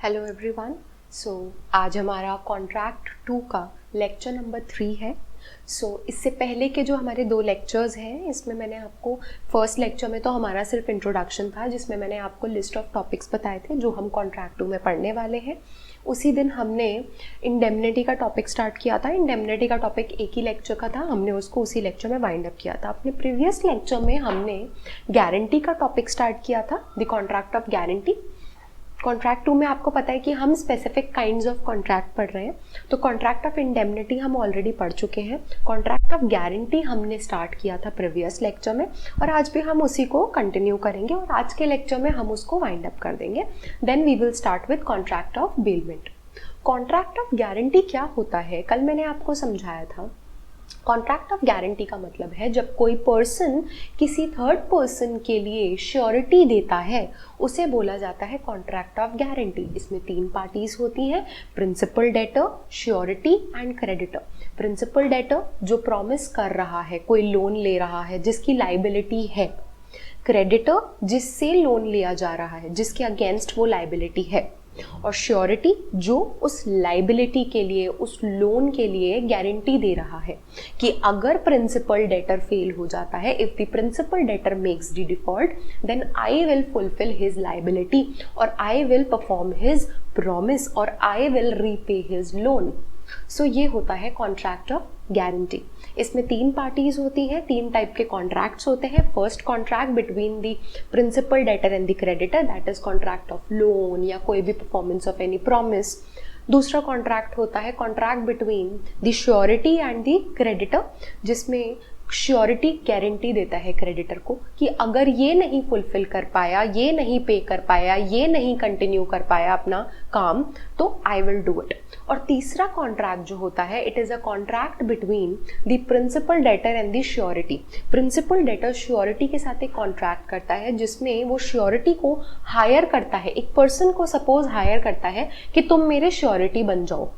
Hello everyone. आज हमारा contract 2 का लेक्चर नंबर 3 है। इससे पहले के जो हमारे 2 लेक्चर्स हैं, इसमें मैंने आपको फर्स्ट लेक्चर में तो हमारा सिर्फ इंट्रोडक्शन था, जिसमें मैंने आपको लिस्ट ऑफ टॉपिक्स बताए थे जो हम कॉन्ट्रैक्ट 2 में पढ़ने वाले हैं। उसी दिन हमने इंडेमनिटी का टॉपिक स्टार्ट किया था। इंडेमनिटी का टॉपिक एक ही लेक्चर का था, हमने उसको उसी लेक्चर में वाइंड अप किया था। अपने प्रीवियस लेक्चर में हमने गारंटी का टॉपिक स्टार्ट किया था, the contract of guarantee. Contract 2 में आपको पता है कि हम स्पेसिफिक काइंड्स ऑफ कॉन्ट्रैक्ट पढ़ रहे हैं। तो कॉन्ट्रैक्ट ऑफ इंडेमनिटी हम ऑलरेडी पढ़ चुके हैं। कॉन्ट्रैक्ट ऑफ गारंटी हमने स्टार्ट किया था प्रीवियस लेक्चर में, और आज भी हम उसी को कंटिन्यू करेंगे और आज के लेक्चर में हम उसको वाइंड अप कर देंगे। Then we will start with contract of bailment. Contract of guarantee क्या होता है, कल मैंने आपको समझाया था। कॉन्ट्रैक्ट ऑफ गारंटी का मतलब है जब कोई पर्सन किसी थर्ड पर्सन के लिए श्योरिटी देता है, उसे बोला जाता है कॉन्ट्रैक्ट ऑफ गारंटी। इसमें 3 पार्टीज होती हैं, principal debtor, surety and creditor. Principal debtor जो प्रॉमिस कर रहा है, कोई लोन ले रहा है जिसकी लाइबिलिटी है। क्रेडिटर जिससे लोन लिया जा रहा है, जिसके अगेंस्ट वो लाइबिलिटी है। और श्योरिटी जो उस लाइबिलिटी के लिए, उस लोन के लिए गारंटी दे रहा है कि अगर प्रिंसिपल डेटर फेल हो जाता है, if the principal debtor makes the default, then I will fulfil his liability और I will perform his promise और I will repay his loan. ये होता है कॉन्ट्रैक्ट ऑफ गारंटी। इसमें 3 पार्टीज होती हैं, 3 टाइप के कॉन्ट्रैक्ट्स होते हैं। First contract between the principal debtor and the creditor, that is contract of loan या कोई भी परफॉर्मेंस ऑफ एनी प्रॉमिस। दूसरा कॉन्ट्रैक्ट होता है contract between the surety and the creditor, जिसमें श्योरिटी गारंटी देता है क्रेडिटर को कि अगर ये नहीं फुलफिल कर पाया, ये नहीं पे कर पाया, ये नहीं कंटिन्यू कर पाया अपना काम, तो आई विल डू इट। और तीसरा कॉन्ट्रैक्ट जो होता है, it is a contract between the principal debtor and the surety. Principal debtor surety के साथ एक कॉन्ट्रैक्ट करता है जिसमें वो श्योरिटी को हायर करता है, एक पर्सन को सपोज हायर करता है कि तुम मेरे श्योरिटी बन जाओ,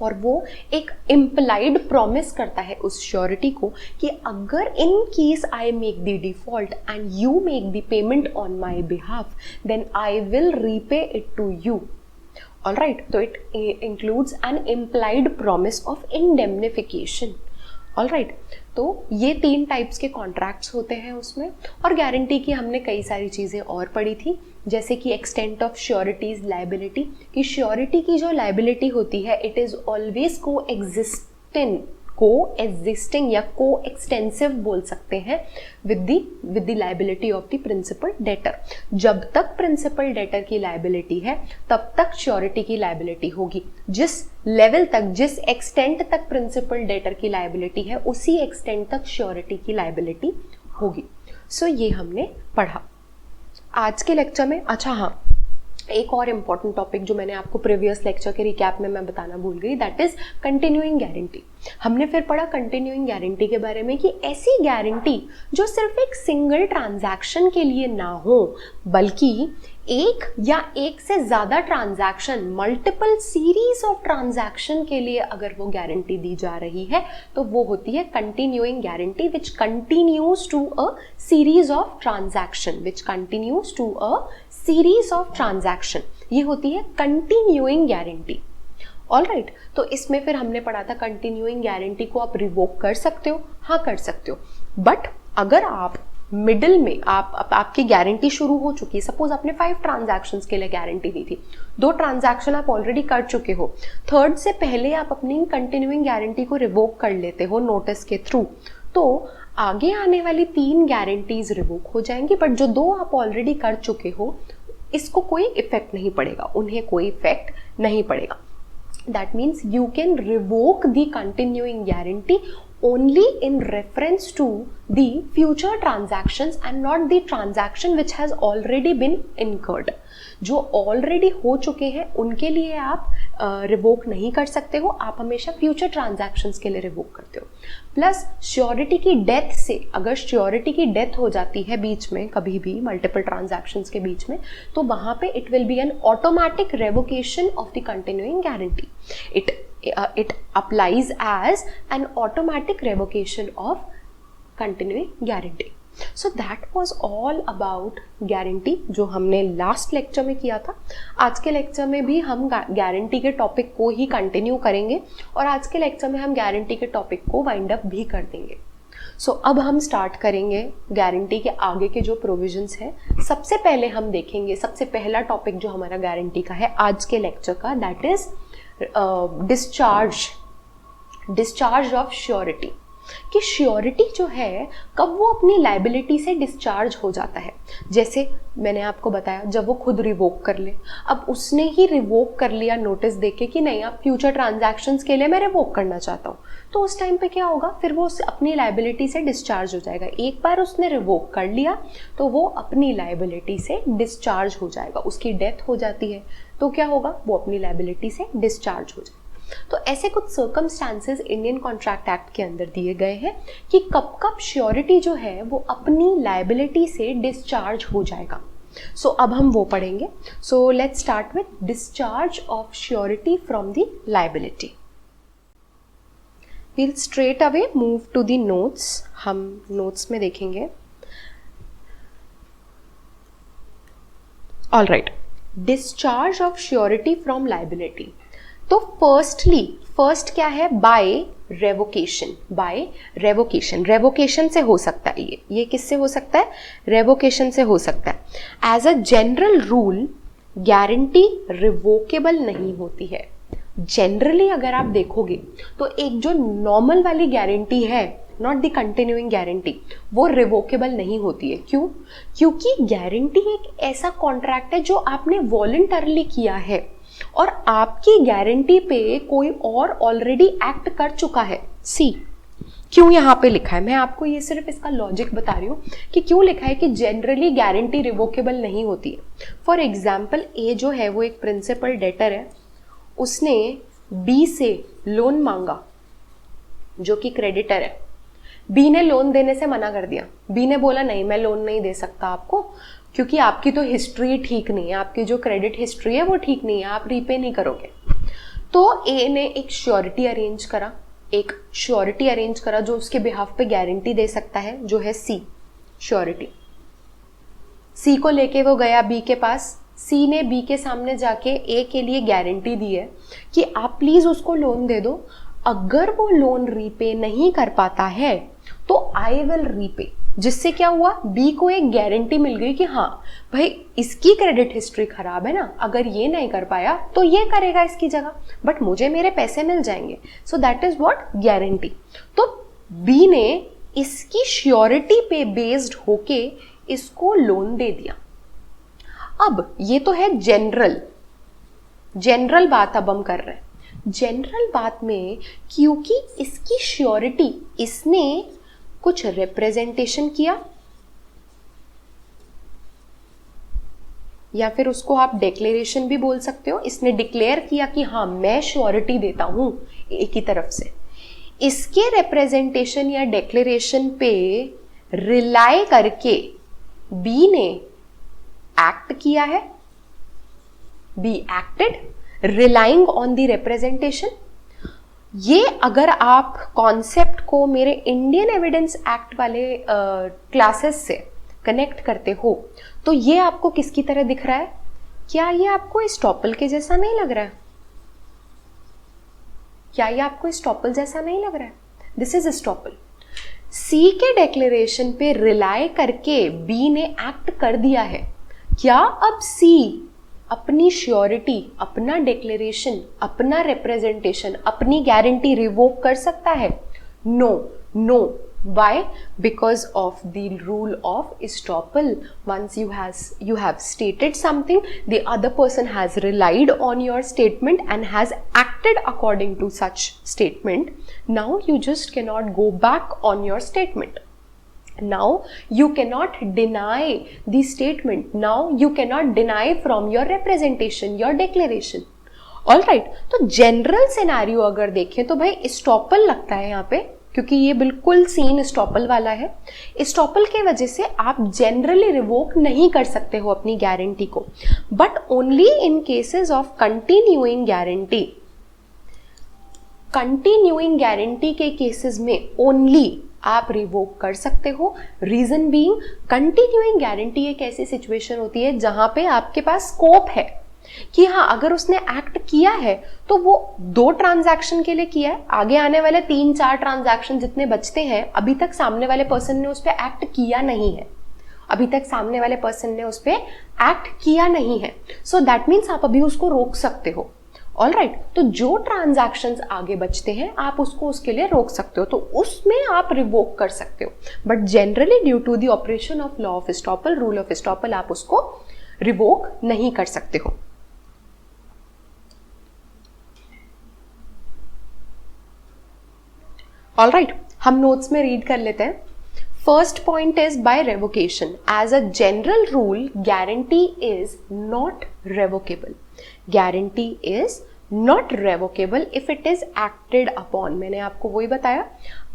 और वो एक इम्प्लाइड प्रॉमिस करता है उस श्योरिटी को कि अगर in case I make the default and you make the payment on my behalf, then I will repay it to you. Alright, तो it includes an implied promise of indemnification. Alright, तो ये 3 types के contracts होते हैं उसमें। और guarantee की हमने कई सारी चीज़ें और पढ़ी थी, जैसे कि एक्सटेंट ऑफ श्योरिटीज लाइबिलिटी, कि श्योरिटी की जो लाइबिलिटी होती है, it is always coexisting या को एक्सटेंसिव बोल सकते हैं with the liability of the principal debtor. जब तक प्रिंसिपल डेटर की लाइबिलिटी है, तब तक श्योरिटी की लाइबिलिटी होगी। जिस लेवल तक, जिस एक्सटेंट तक प्रिंसिपल डेटर की लाइबिलिटी है, उसी एक्सटेंट तक श्योरिटी की लाइबिलिटी होगी। ये हमने पढ़ा आज के लेक्चर में। अच्छा हाँ, एक और इम्पॉर्टेंट टॉपिक जो मैंने आपको प्रीवियस लेक्चर के रिकैप में मैं बताना भूल गई, दैट इज कंटिन्यूइंग गारंटी। हमने फिर पढ़ा कंटिन्यूइंग गारंटी के बारे में कि ऐसी गारंटी जो सिर्फ एक सिंगल ट्रांजैक्शन के लिए ना हो, बल्कि एक या एक से ज्यादा transaction, multiple series of transaction के लिए अगर वो गारंटी दी जा रही है, तो वो होती है continuing guarantee, which continues to a series of transaction, which continues to a series of transaction. ये होती है कंटिन्यूइंग गारंटी। ऑलराइट, तो इसमें फिर हमने पढ़ा था कंटिन्यूइंग गारंटी को आप रिवोक कर सकते हो। हाँ, कर सकते हो, बट अगर आप मिडिल में आपकी गारंटी शुरू हो चुकी है, सपोज आपने 5 ट्रांजैक्शंस के लिए गारंटी दी थी, 2 ट्रांजैक्शन आप ऑलरेडी कर चुके हो, थर्ड से पहले आप अपनी कंटिन्यूइंग गारंटी को रिवोक कर लेते हो नोटिस के थ्रू, तो आगे आने वाली 3 गारंटीज रिवोक हो जाएंगी, बट जो 2 आप ऑलरेडी कर चुके हो, इसको कोई इफेक्ट नहीं पड़ेगा, उन्हें कोई इफेक्ट नहीं पड़ेगा। That means you can revoke the continuing guarantee only in reference to the future transactions and not the transaction which has already been incurred. जो ऑलरेडी हो चुके हैं उनके लिए आप रिवोक नहीं कर सकते हो, आप हमेशा फ्यूचर ट्रांजैक्शंस के लिए रिवोक करते हो। प्लस श्योरिटी की डेथ से, अगर श्योरिटी की डेथ हो जाती है बीच में कभी भी मल्टीपल ट्रांजैक्शंस के बीच में, तो वहां पे it will be N automatic revocation of the continuing guarantee. it applies as an automatic revocation of continuing guarantee. So that was all about guarantee, जो हमने लास्ट लेक्चर में किया था। आज के लेक्चर में भी हम गारंटी के टॉपिक को ही कंटिन्यू करेंगे और आज के लेक्चर में हम गारंटी के टॉपिक को वाइंड अप भी कर देंगे। सो अब हम स्टार्ट करेंगे गारंटी के आगे के जो प्रोविजंस हैं। सबसे पहले हम देखेंगे, सबसे पहला टॉपिक जो हमारा गारंटी का है आज के लेक्चर का, that is discharge of surety. कि श्योरिटी जो है कब वो अपनी लाइबिलिटी से डिस्चार्ज हो जाता है। जैसे मैंने आपको बताया, जब वो खुद रिवोक कर ले। अब उसने ही रिवोक कर लिया नोटिस देके कि नहीं, आप फ्यूचर ट्रांजैक्शंस के लिए मैं रिवोक करना चाहता हूँ, तो उस टाइम पे क्या होगा, फिर वो अपनी लाइबिलिटी से डिस्चार्ज हो जाएगा। एक बार उसने रिवोक कर लिया तो वो अपनी लाइबिलिटी से डिस्चार्ज हो जाएगा। उसकी डेथ हो जाती है तो क्या होगा, वो अपनी लाइबिलिटी से डिस्चार्ज हो जाएगा। तो ऐसे कुछ सर्कमस्टांसेस इंडियन कॉन्ट्रैक्ट एक्ट के अंदर दिए गए हैं कि कब कब श्योरिटी जो है वो अपनी लाइबिलिटी से डिस्चार्ज हो जाएगा। सो अब हम वो पढ़ेंगे। So let's start with discharge of surety from the liability. We'll straight away move to the notes. हम नोट्स में देखेंगे। All right, discharge of surety from liability. तो फर्स्ट क्या है, by revocation. By revocation, revocation से हो सकता है ये किससे हो सकता है, रेवोकेशन से हो सकता है। As a general rule guarantee revocable नहीं होती है। जनरली अगर आप देखोगे तो एक जो नॉर्मल वाली गारंटी है, नॉट द कंटिन्यूइंग गारंटी, वो रिवोकेबल नहीं होती है। क्यों? क्योंकि गारंटी एक ऐसा कॉन्ट्रैक्ट है जो आपने वॉलंटरली किया है और आपकी गारंटी पे कोई और ऑलरेडी एक्ट कर चुका है। सी, क्यों यहां पे लिखा है, मैं आपको ये सिर्फ इसका लॉजिक बता रही हूं कि क्यों लिखा है कि जनरली गारंटी रिवोकेबल नहीं होती है। फॉर एग्जाम्पल, ए जो है वो एक प्रिंसिपल डेटर है, उसने बी से लोन मांगा जो कि क्रेडिटर है। बी ने लोन देने से मना कर दिया। बी ने बोला नहीं, मैं लोन नहीं दे सकता आपको, क्योंकि आपकी तो हिस्ट्री ठीक नहीं है, आपकी जो क्रेडिट हिस्ट्री है वो ठीक नहीं है, आप रीपे नहीं करोगे। तो ए ने एक श्योरिटी अरेंज करा, जो उसके बिहाफ पे गारंटी दे सकता है, जो है सी श्योरिटी। सी को लेके वो गया बी के पास। सी ने बी के सामने जाके ए के लिए गारंटी दी है कि आप प्लीज उसको लोन दे दो, अगर वो लोन रीपे नहीं कर पाता है तो आई विल रीपे। जिससे क्या हुआ, बी को एक गारंटी मिल गई कि हाँ भाई इसकी क्रेडिट हिस्ट्री खराब है ना, अगर ये नहीं कर पाया तो ये करेगा इसकी जगह, बट मुझे मेरे पैसे मिल जाएंगे। So that is what, guarantee. तो बी ने इसकी श्योरिटी पे बेस्ड होके इसको लोन दे दिया। अब ये तो है जनरल बात अब हम कर रहे हैं। जनरल बात में क्योंकि इसकी श्योरिटी, इसने कुछ रिप्रेजेंटेशन किया, या फिर उसको आप डिक्लेरेशन भी बोल सकते हो, इसने डिक्लेयर किया कि हाँ मैं श्योरिटी देता हूं एक ही तरफ से। इसके रिप्रेजेंटेशन या डिक्लेरेशन पे रिलाई करके बी ने एक्ट किया है। B acted relying on the representation. ये अगर आप कॉन्सेप्ट को मेरे इंडियन एविडेंस एक्ट वाले क्लासेस से कनेक्ट करते हो तो ये आपको किसकी तरह दिख रहा है? क्या ये आपको एस्टॉपल के जैसा नहीं लग रहा है? क्या ये आपको एस्टॉपल जैसा नहीं लग रहा है? This is estoppel. सी के डिक्लेरेशन पे रिलाई करके बी ने एक्ट कर दिया है। क्या अब सी अपनी श्योरिटी, अपना डिक्लेरेशन, अपना रिप्रेजेंटेशन, अपनी गारंटी रिवोक कर सकता है? No. Why? Because of the rule of estoppel. Once you have stated something, the other person has relied on your statement and has acted according to such statement. Now you just cannot go back on your statement. Now you cannot deny the statement. Now you cannot deny from your representation, your declaration. All right. तो general scenario अगर देखें तो भाई estoppel लगता है यहाँ पे, क्योंकि ये बिल्कुल सीन एस्टॉपल वाला है। एस्टॉपल के वजह से आप जनरली रिवोक नहीं कर सकते हो अपनी गारंटी को, but only in cases of continuing guarantee. Continuing guarantee के केसेस में ओनली आप रिवोक कर सकते हो। रीजन बीइंग, कंटिन्यूइंग गारंटी एक ऐसी सिचुएशन होती है जहां पे आपके पास स्कोप है कि हाँ अगर उसने एक्ट किया है तो वो 2 ट्रांजैक्शन के लिए किया है, आगे आने वाले 3-4 ट्रांजैक्शन जितने बचते हैं अभी तक सामने वाले पर्सन ने उस पर एक्ट किया नहीं है, अभी तक सामने वाले पर्सन ने उस पर एक्ट किया नहीं है। सो दैट मीन्स आप अभी उसको रोक सकते हो। ऑल राइट, तो जो ट्रांजैक्शंस आगे बचते हैं आप उसको उसके लिए रोक सकते हो, तो उसमें आप रिवोक कर सकते हो। But generally due to the operation of law of estoppel, rule of estoppel, आप उसको रिवोक नहीं कर सकते हो। ऑल राइट, हम नोट्स में रीड कर लेते हैं। First point is by revocation. As a general rule guarantee is not revocable. Guarantee is not revocable if it is acted upon. मैंने आपको वही बताया,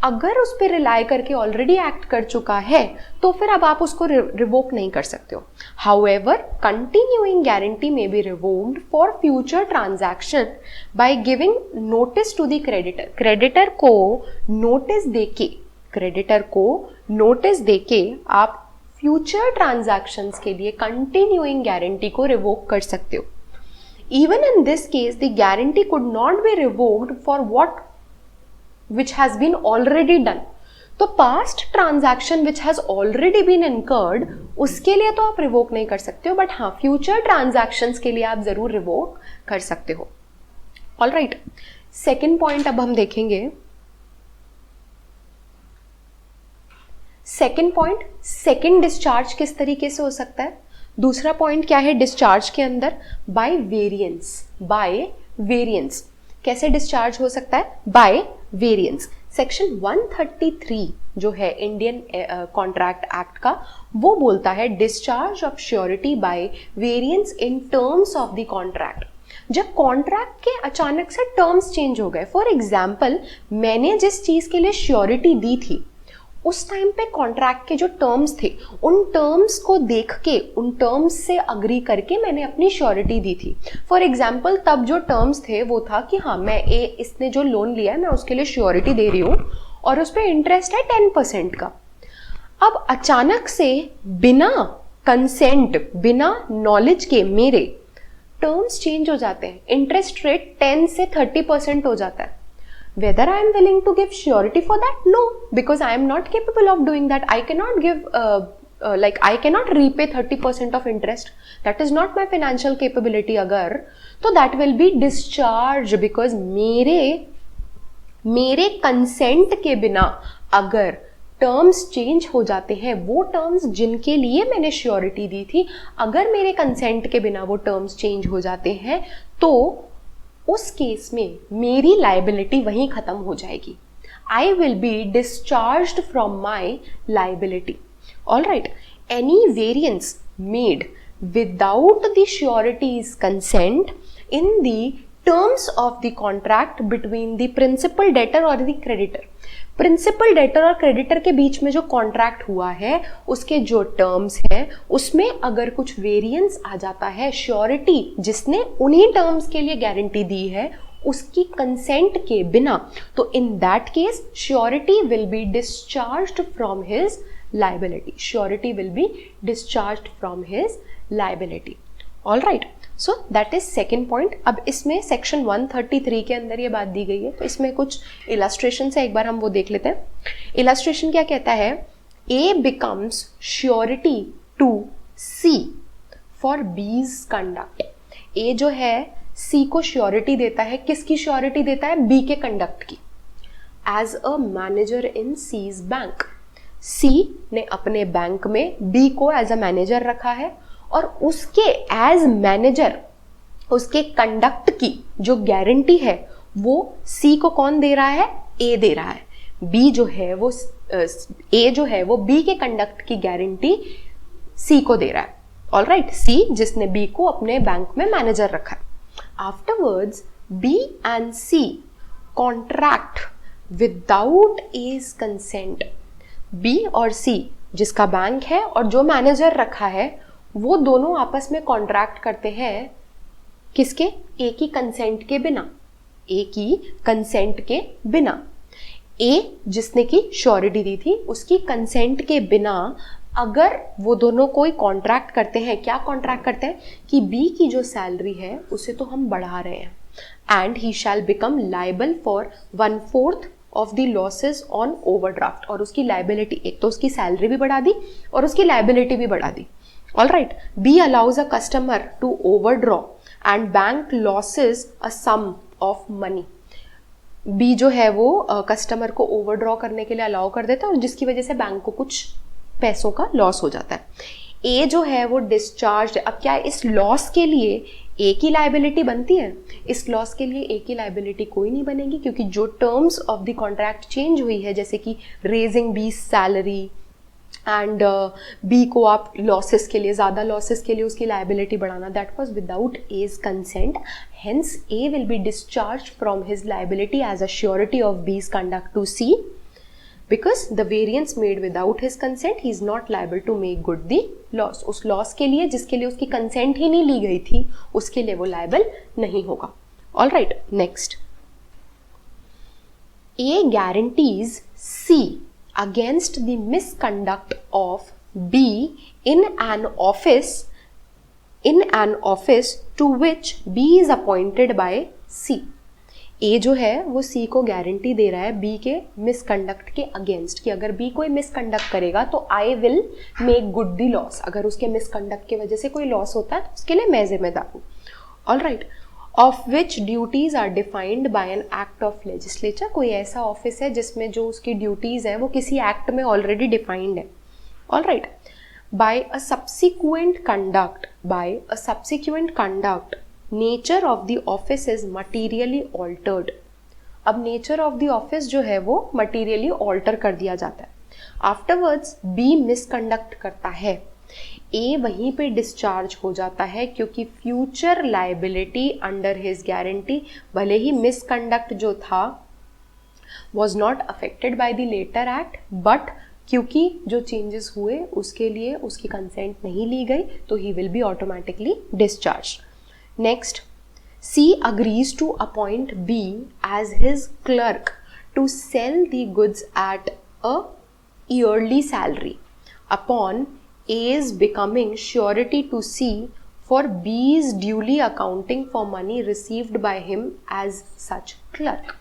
अगर उस पर रिलाई करके ऑलरेडी एक्ट कर चुका है तो फिर अब आप उसको रिवोक नहीं कर सकते हो। हाउएवर कंटिन्यूइंग गारंटी में be revoked for future transaction by giving notice to the creditor. Creditor को नोटिस देके, क्रेडिटर को नोटिस देके आप फ्यूचर ट्रांजैक्शंस के लिए कंटिन्यूइंग गारंटी को रिवोक कर सकते हो। Even in this case, the guarantee could not be revoked for what which has been already done. तो past transaction which has already been incurred, उसके लिए तो आप रिवोक नहीं कर सकते हो, बट हाँ फ्यूचर ट्रांजैक्शंस के लिए आप जरूर रिवोक कर सकते हो। ऑल राइट, सेकेंड पॉइंट अब हम देखेंगे। सेकेंड पॉइंट, सेकेंड डिस्चार्ज किस तरीके से हो सकता है। दूसरा पॉइंट क्या है डिस्चार्ज के अंदर, बाय वेरिएंस। बाय वेरिएंस कैसे डिस्चार्ज हो सकता है, बाय वेरिएंस। सेक्शन 133 जो है इंडियन कॉन्ट्रैक्ट एक्ट का, वो बोलता है discharge of surety by variance in terms of the contract. जब कॉन्ट्रैक्ट के अचानक से टर्म्स चेंज हो गए, फॉर एग्जाम्पल मैंने जिस चीज के लिए श्योरिटी दी थी उस टाइम पे कॉन्ट्रैक्ट के जो टर्म्स थे उन टर्म्स को देख के, उन टर्म्स से अग्री करके मैंने अपनी श्योरिटी दी थी। फॉर एग्जाम्पल तब जो टर्म्स थे वो था कि हाँ मैं इसने जो लोन लिया है मैं उसके लिए श्योरिटी दे रही हूँ और उस पर इंटरेस्ट है 10% का। अब अचानक से बिना कंसेंट, बिना नॉलेज के मेरे टर्म्स चेंज हो जाते हैं, इंटरेस्ट रेट 10 से 30% हो जाता है। Whether I am willing to give surety for that? No, because I am not capable of doing that. I cannot give, I cannot repay 30% of interest. That is not my financial capability. अगर तो that will be discharge because मेरे consent के बिना अगर terms change हो जाते हैं, वो टर्म्स जिनके लिए मैंने श्योरिटी दी थी, अगर मेरे कंसेंट के बिना वो टर्म्स चेंज हो जाते हैं तो उस केस में मेरी लाइबिलिटी वहीं खत्म हो जाएगी। I will be discharged from my liability. All right, any variance made without the surety's consent in the terms of the contract between the principal debtor और द क्रेडिटर। प्रिंसिपल डेटर और creditor के बीच में जो contract हुआ है उसके जो टर्म्स हैं उसमें अगर कुछ वेरिएंस आ जाता है, श्योरिटी जिसने उन्हीं टर्म्स के लिए गारंटी दी है उसकी कंसेंट के बिना, तो in that case surety will be discharged from his liability. Surety will be discharged from his liability. All right, so that is second point. अब इसमें सेक्शन 133 के अंदर ये बात दी गई है, तो इसमें कुछ इलस्ट्रेशन से एक बार हम वो देख लेते हैं। इलस्ट्रेशन क्या कहता है, A becomes surety to C for B's conduct. A जो है सी को श्योरिटी देता है, किसकी श्योरिटी देता है, बी के कंडक्ट की। As a manager in C's bank, C ने अपने बैंक में बी को एज अ मैनेजर रखा है और उसके एज मैनेजर उसके कंडक्ट की जो गारंटी है वो सी को कौन दे रहा है, ए दे रहा है। बी जो है वो ए जो है वो बी के कंडक्ट की गारंटी सी को दे रहा है। ऑल राइट, सी जिसने बी को अपने बैंक में मैनेजर रखा है। Afterwards B and C contract without A's consent. B और सी जिसका बैंक है और जो मैनेजर रखा है वो दोनों आपस में कॉन्ट्रैक्ट करते हैं, किसके, ए की कंसेंट के बिना, ए की कंसेंट के बिना। ए जिसने की श्योरिटी दी थी, उसकी कंसेंट के बिना अगर वो दोनों कोई कॉन्ट्रैक्ट करते हैं, क्या कॉन्ट्रैक्ट करते हैं कि बी की जो सैलरी है उसे तो हम बढ़ा रहे हैं and he shell become liable for 1/4 of the losses on overdraft, और उसकी लाइबिलिटी, एक तो उसकी सैलरी भी बढ़ा दी और उसकी लाइबिलिटी भी बढ़ा दी। All right, B allows a customer to overdraw and bank loses a sum of money. B जो है वो कस्टमर को ओवरड्रॉ करने के लिए अलाउ कर देता है और जिसकी वजह से बैंक को कुछ पैसों का लॉस हो जाता है। ए जो है वो डिस्चार्ज, अब क्या है, इस लॉस के लिए ए की लाइबिलिटी बनती है, इस लॉस के लिए ए की लाइबिलिटी कोई नहीं बनेगी, क्योंकि जो terms of the contract change हुई है, जैसे कि raising B salary and B को आप लॉसेस के लिए, ज़्यादा लॉसेस के लिए उसकी लाइबिलिटी बढ़ाना, that was without A's consent, hence A will be discharge from his liability as a surety of B's conduct to C, because the variance made without his consent he is not liable to make good the loss। उस loss के लिए जिसके लिए उसकी consent ही नहीं ली गई थी उसके लिए वो लाइबल नहीं होगा। All right, next, A guarantees C against the misconduct of B in an office to which B is appointed by C। ए जो है वो सी को गारंटी दे रहा है बी के मिसकंडक्ट के अगेंस्ट, कि अगर बी कोई मिसकंडक्ट करेगा तो I will make good the loss, अगर उसके मिसकंडक्ट की वजह से कोई लॉस होता है तो उसके लिए मैं जिम्मेदार हूँ। All right, of which duties are defined by an act of legislature, कोई ऐसा ऑफिस है जिसमें जो उसकी ड्यूटीज हैं वो किसी एक्ट में ऑलरेडी डिफाइंड है। All right, by a subsequent conduct nature of the office is materially altered. अब नेचर ऑफ द ऑफिस जो है वो मटीरियली ऑल्टर कर दिया जाता है। आफ्टरवर्ड्स बी मिसकंडक्ट करता है, ए वहीं पे डिस्चार्ज हो जाता है, क्योंकि future liability under his guarantee, भले ही मिसकंडक्ट जो था was not affected by the latter act, but क्योंकि जो चेंजेस हुए उसके लिए उसकी कंसेंट नहीं ली गई तो he will be automatically discharge. Next, C agrees to appoint B as his clerk to sell the goods at a yearly salary upon A's becoming surety to C for B's duly accounting for money received by him as such clerk.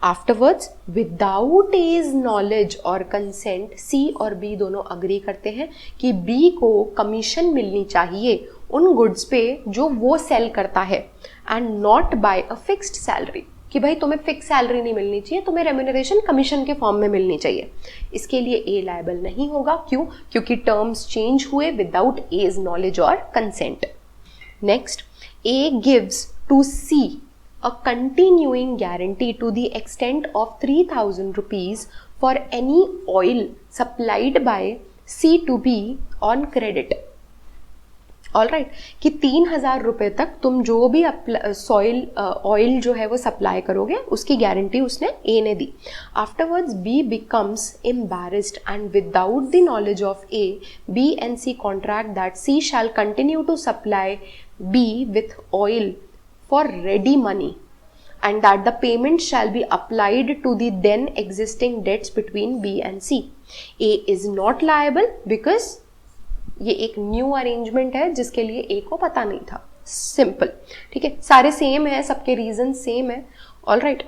Afterwards, without A's knowledge or consent, C और B दोनों agree करते हैं कि B को commission मिलनी चाहिए उन goods पे जो वो सेल करता है, and not by a fixed salary, कि भाई तुम्हें फिक्स सैलरी नहीं मिलनी चाहिए, तुम्हें रेम्यूनरेशन कमीशन के फॉर्म में मिलनी चाहिए। इसके लिए ए लायबल नहीं होगा, क्यों? क्योंकि टर्म्स चेंज हुए विदाउट एज नॉलेज और consent. Next, A gives to C a continuing guarantee to the extent of 3,000 rupees for any oil supplied by C to B on credit। All right, कि 3,000 रुपये तक तुम जो भी oil जो है वो सप्लाई करोगे उसकी गारंटी उसने ए ने दी। Afterwards B becomes embarrassed and without the knowledge of A, B and C contract that C shall continue to supply B with oil for ready money and that the payment shall be applied to the then existing debts between B and C। A is not liable because ये एक new arrangement है जिसके लिए ए को पता नहीं था। Simple, ठीक है, सारे सेम है, सबके रीजन सेम है। All right,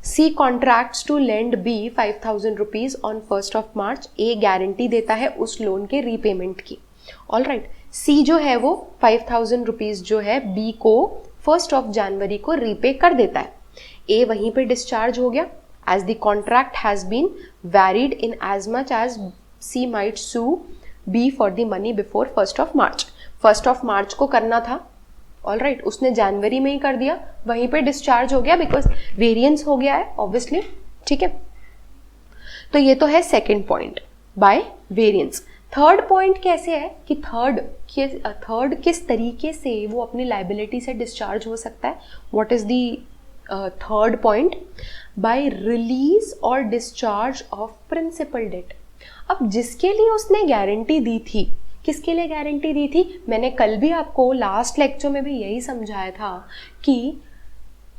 C contracts to lend B 5,000 rupees on 1st of March। A guarantee देता है उस लोन के रीपेमेंट की। ऑल राइट, सी जो है वो 5,000 रुपीज जो है बी को 1st of January को रीपे कर देता है। ए वहीं पे डिस्चार्ज हो गया, as the contract has been varied in as much as C might sue B for the money before 1st of March। 1st of March को करना था, ऑल राइट, उसने जनवरी में ही कर दिया, वहीं पे डिस्चार्ज हो गया बिकॉज वेरिएंस हो गया है ऑब्वियसली। ठीक है, तो ये तो है second point, by variance. Third point कैसे है कि थर्ड किस तरीके से वो अपनी लाइबिलिटी से डिस्चार्ज हो सकता है। What is the third point? By release और डिस्चार्ज ऑफ प्रिंसिपल डेट। अब जिसके लिए उसने गारंटी दी थी, किसके लिए गारंटी दी थी? मैंने कल भी आपको लास्ट लेक्चर में भी यही समझाया था कि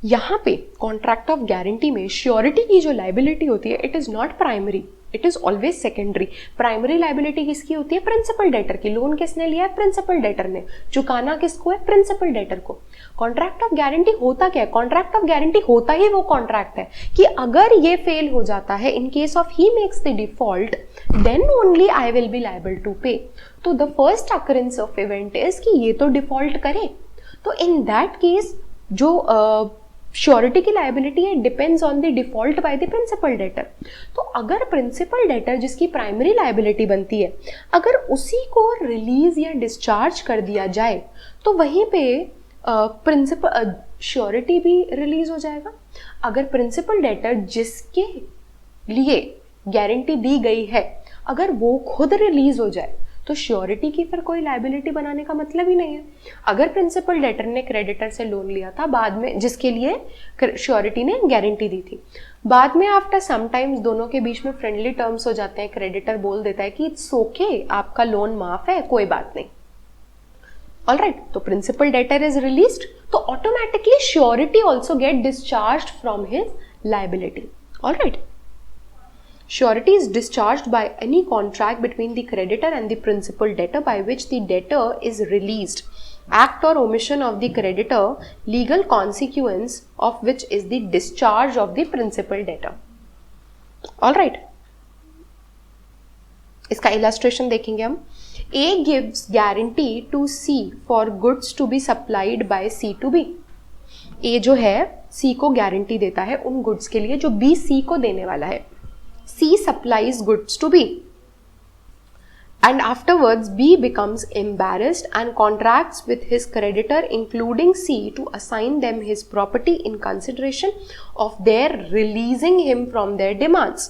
यहाँ पे कॉन्ट्रैक्ट ऑफ गारंटी में श्योरिटी की जो लाइबिलिटी होती है it is not primary, it is always secondary. Primary liability किसकी होती है? प्रिंसिपल डेटर की। लोन किसने लिया है? प्रिंसिपल डेटर ने। चुकाना किसको है? प्रिंसिपल डेटर को। कॉन्ट्रैक्ट ऑफ गारंटी होता क्या है? कॉन्ट्रैक्ट ऑफ गारंटी होता ही वो कॉन्ट्रैक्ट है कि अगर ये फेल हो जाता है, in case of he makes the default, then only I will be liable to pay. तो the first occurrence of event is कि ये तो डिफॉल्ट करे, तो इन दैट केस जो श्योरिटी की लाइबिलिटी है depends on the default by the principal debtor. तो अगर प्रिंसिपल डेटर जिसकी प्राइमरी लाइबिलिटी बनती है, अगर उसी को रिलीज या डिस्चार्ज कर दिया जाए तो वहीं पे प्रिंसिपल श्योरिटी भी रिलीज हो जाएगा। अगर प्रिंसिपल डेटर जिसके लिए गारंटी दी गई है अगर वो खुद रिलीज हो जाए तो श्योरिटी की फिर कोई लायबिलिटी बनाने का मतलब ही नहीं है। अगर प्रिंसिपल डेटर ने क्रेडिटर से लोन लिया था बाद में, जिसके लिए श्योरिटी ने गारंटी दी थी, बाद में आफ्टर सम टाइम्स दोनों के बीच में फ्रेंडली टर्म्स हो जाते हैं, क्रेडिटर बोल देता है कि इट्स ओके, आपका लोन माफ है, कोई बात नहीं, ऑलराइट, तो प्रिंसिपल डेटर इज रिलीज्ड, तो automatically surety also get discharged from his liability, alright. Surety is discharged by any contract between the creditor and the principal debtor by which the debtor is released. Act or omission of the creditor, legal consequence of which is the discharge of the principal debtor. All right. इसका illustration देखेंगे हम. A gives guarantee to C for goods to be supplied by C to B. A जो है C को guarantee देता है उन goods के लिए जो B C को देने वाला है. C supplies goods to B, and afterwards B becomes embarrassed and contracts with his creditor including C to assign them his property in consideration of their releasing him from their demands.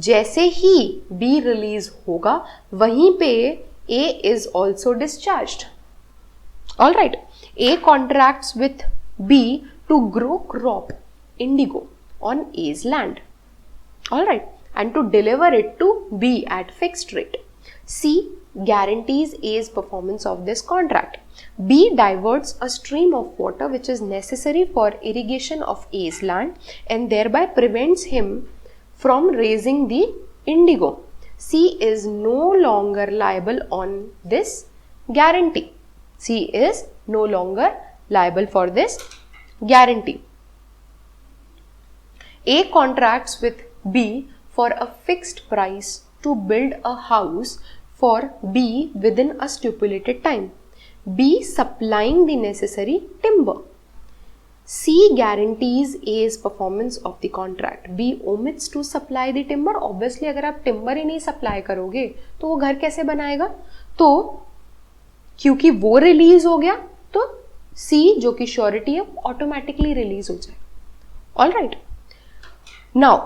जैसे ही B release होगा वहीं पे A is also discharged. All right. A contracts with B to grow crop indigo on A's land. All right. And to deliver it to B at fixed rate. C guarantees A's performance of this contract. B diverts a stream of water which is necessary for irrigation of A's land and thereby prevents him from raising the indigo. C is no longer liable on this guarantee. C is no longer liable for this guarantee. A contracts with B for a fixed price to build a house for B within a stipulated time. B supplying the necessary timber. C guarantees A's performance of the contract. B omits to supply the timber. Obviously अगर आप timber ही नहीं supply करोगे तो वो घर कैसे बनाएगा? तो क्योंकि वो release हो गया तो C जो कि surety है automatically release हो जाए. All right. Now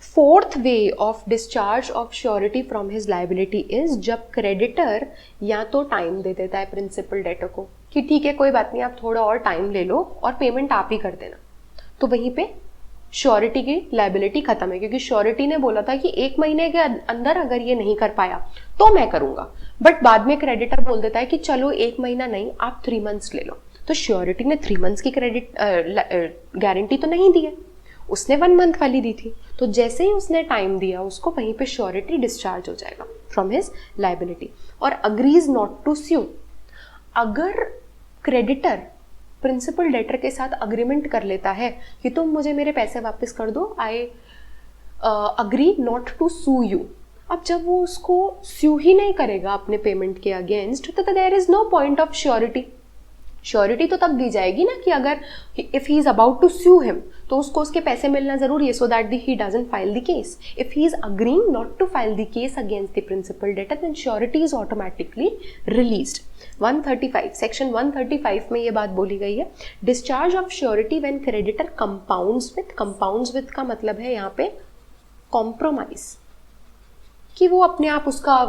fourth way of discharge of surety from his liability is जब क्रेडिटर या तो टाइम दे देता है प्रिंसिपल डेटर को कि ठीक है कोई बात नहीं आप थोड़ा और टाइम ले लो और पेमेंट आप ही कर देना, तो वहीं पे श्योरिटी की लाइबिलिटी खत्म है क्योंकि श्योरिटी ने बोला था कि 1 महीने के अंदर अगर ये नहीं कर पाया तो मैं करूंगा, बट बाद में क्रेडिटर बोल देता है कि चलो 1 महीना नहीं आप 3 मंथ्स ले लो, तो श्योरिटी ने 3 मंथ्स की क्रेडिट गारंटी तो नहीं दी है, उसने 1 मंथ वाली दी थी, तो जैसे ही उसने टाइम दिया उसको वहीं पे श्योरिटी डिस्चार्ज हो जाएगा फ्रॉम हिज लाइबिलिटी. और अग्रीज नॉट टू स्यू, अगर क्रेडिटर प्रिंसिपल डेटर के साथ अग्रीमेंट कर लेता है कि तुम मुझे मेरे पैसे वापस कर दो, I agree not to sue you, अब जब वो उसको स्यू ही नहीं करेगा अपने पेमेंट के अगेंस्ट तो there is no point of surety. Surety तो तब दी जाएगी ना कि अगर if he is about to sue him तो उसको उसके पैसे मिलना जरूरी है so that he doesn't file the case. If he is agreeing not to file the case against the principal debtor then surety is automatically released. 135 section 135 में ये बात बोली गई है. Discharge of surety when creditor compounds with का मतलब है यहाँ पे कॉम्प्रोमाइज, कि वो अपने आप उसका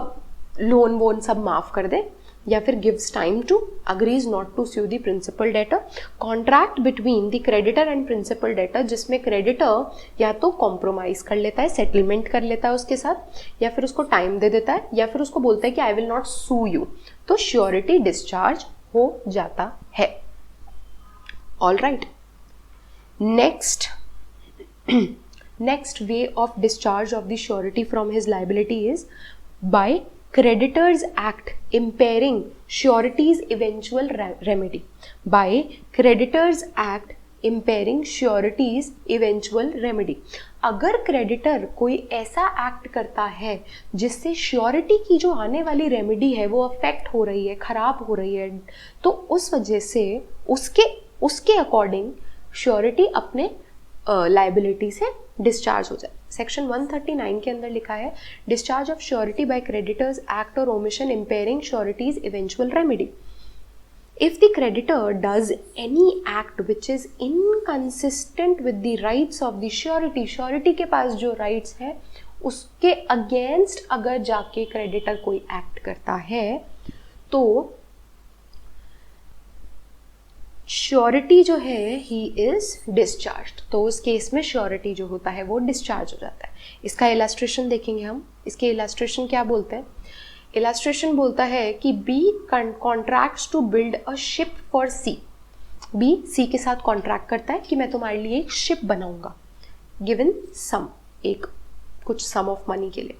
लोन वोन सब माफ कर दे, या फिर gives time to, agrees not to sue the principal debtor. Contract between the creditor and principal debtor जिसमें क्रेडिटर या तो कॉम्प्रोमाइज कर लेता है, सेटलमेंट कर लेता है उसके साथ, या फिर उसको टाइम दे देता है, या फिर उसको बोलता है कि I will not sue you, तो श्योरिटी डिस्चार्ज हो जाता है. All right. Next way of discharge of the surety from his liability is by creditors act impairing surety's eventual remedy. By creditors act impairing surety's eventual remedy. अगर creditor कोई ऐसा act करता है जिससे surety की जो आने वाली रेमेडी है वो अफेक्ट हो रही है, खराब हो रही है, तो उस वजह से उसके अकॉर्डिंग श्योरिटी अपने लाइबिलिटी से डिस्चार्ज हो जाए. सेक्शन 139 के अंदर लिखा है discharge of surety by creditor's act or omission impairing surety's eventual remedy. If the creditor does any act which is inconsistent with the rights of the surety, surety के पास जो rights है उसके against अगर जाके creditor कोई act करता है तो श्योरिटी जो है ही इज डिस्चार्ज्ड. तो उस केस में श्योरिटी जो होता है वो डिस्चार्ज हो जाता है. इसका इलस्ट्रेशन देखेंगे हम. इसके इलस्ट्रेशन क्या बोलते हैं? इलस्ट्रेशन बोलता है कि B contracts to build a ship for C. B C के साथ कॉन्ट्रैक्ट करता है कि मैं तुम्हारे लिए एक शिप बनाऊंगा गिवन सम, एक कुछ सम ऑफ मनी के लिए,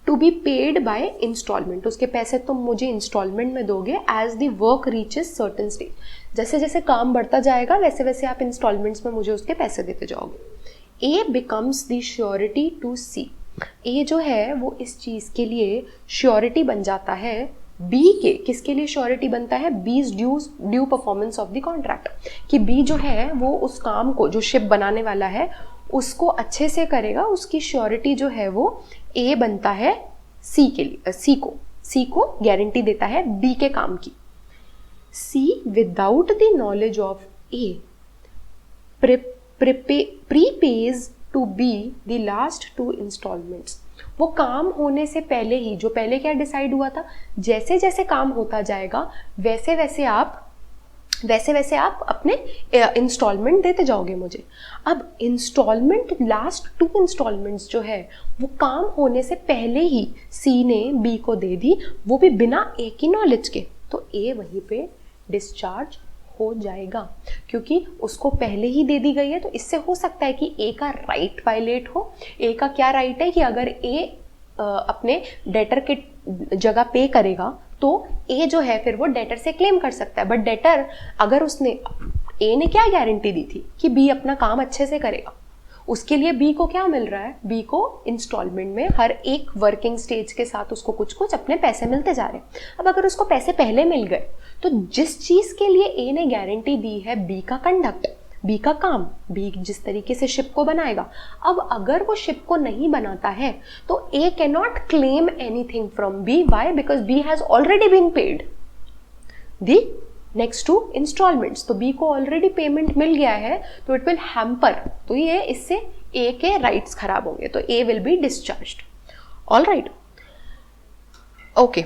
to be paid by instalment. उसके पैसे तुम मुझे इंस्टॉलमेंट में दोगे as the work reaches certain stage. जैसे जैसे काम बढ़ता जाएगा वैसे वैसे आप इंस्टॉलमेंट्स में मुझे उसके पैसे देते जाओगे. ए बिकम्स द श्योरिटी टू सी. ए जो है वो इस चीज़ के लिए श्योरिटी बन जाता है बी के. किसके लिए श्योरिटी बनता है? बीज due performance of the contract. कि बी जो है वो उस काम को जो शिप बनाने वाला है उसको अच्छे से करेगा. उसकी श्योरिटी जो है वो ए बनता है सी के लिए. सी को गारंटी देता है बी के काम की. C without the knowledge of A prepays to B the last 2 instalments. वो काम होने से पहले ही, जो पहले क्या डिसाइड हुआ था, जैसे जैसे काम होता जाएगा वैसे वैसे आप अपने इंस्टॉलमेंट देते जाओगे मुझे. अब इंस्टॉलमेंट लास्ट 2 इंस्टॉलमेंट्स जो है वो काम होने से पहले ही सी ने बी को दे दी, वो भी बिना ए की नॉलेज के. तो ए वहीं पे डिस्चार्ज हो जाएगा क्योंकि उसको पहले ही दे दी गई है. तो इससे हो सकता है कि ए का राइट वायलेट हो. ए का क्या राइट है कि अगर ए अपने डेटर के जगह पे करेगा तो ए जो है फिर वो डेटर से क्लेम कर सकता है. बट डेटर अगर उसने, ए ने क्या गारंटी दी थी कि बी अपना काम अच्छे से करेगा, उसके लिए बी को क्या मिल रहा है? बी को इंस्टॉलमेंट में हर एक वर्किंग स्टेज के साथ उसको कुछ कुछ अपने पैसे मिलते जा रहे हैं. अब अगर उसको पैसे पहले मिल गए तो जिस चीज के लिए ए ने गारंटी दी है, बी का कंडक्ट, बी का काम, बी जिस तरीके से शिप को बनाएगा, अब अगर वो शिप को नहीं बनाता है तो A can not claim anything from B. Why? Because B has already been paid the next 2 instalments. तो बी को ऑलरेडी पेमेंट मिल गया है तो इट विल हैम्पर. तो ये इससे ए के राइट्स खराब होंगे. तो A will be discharged. All right, okay.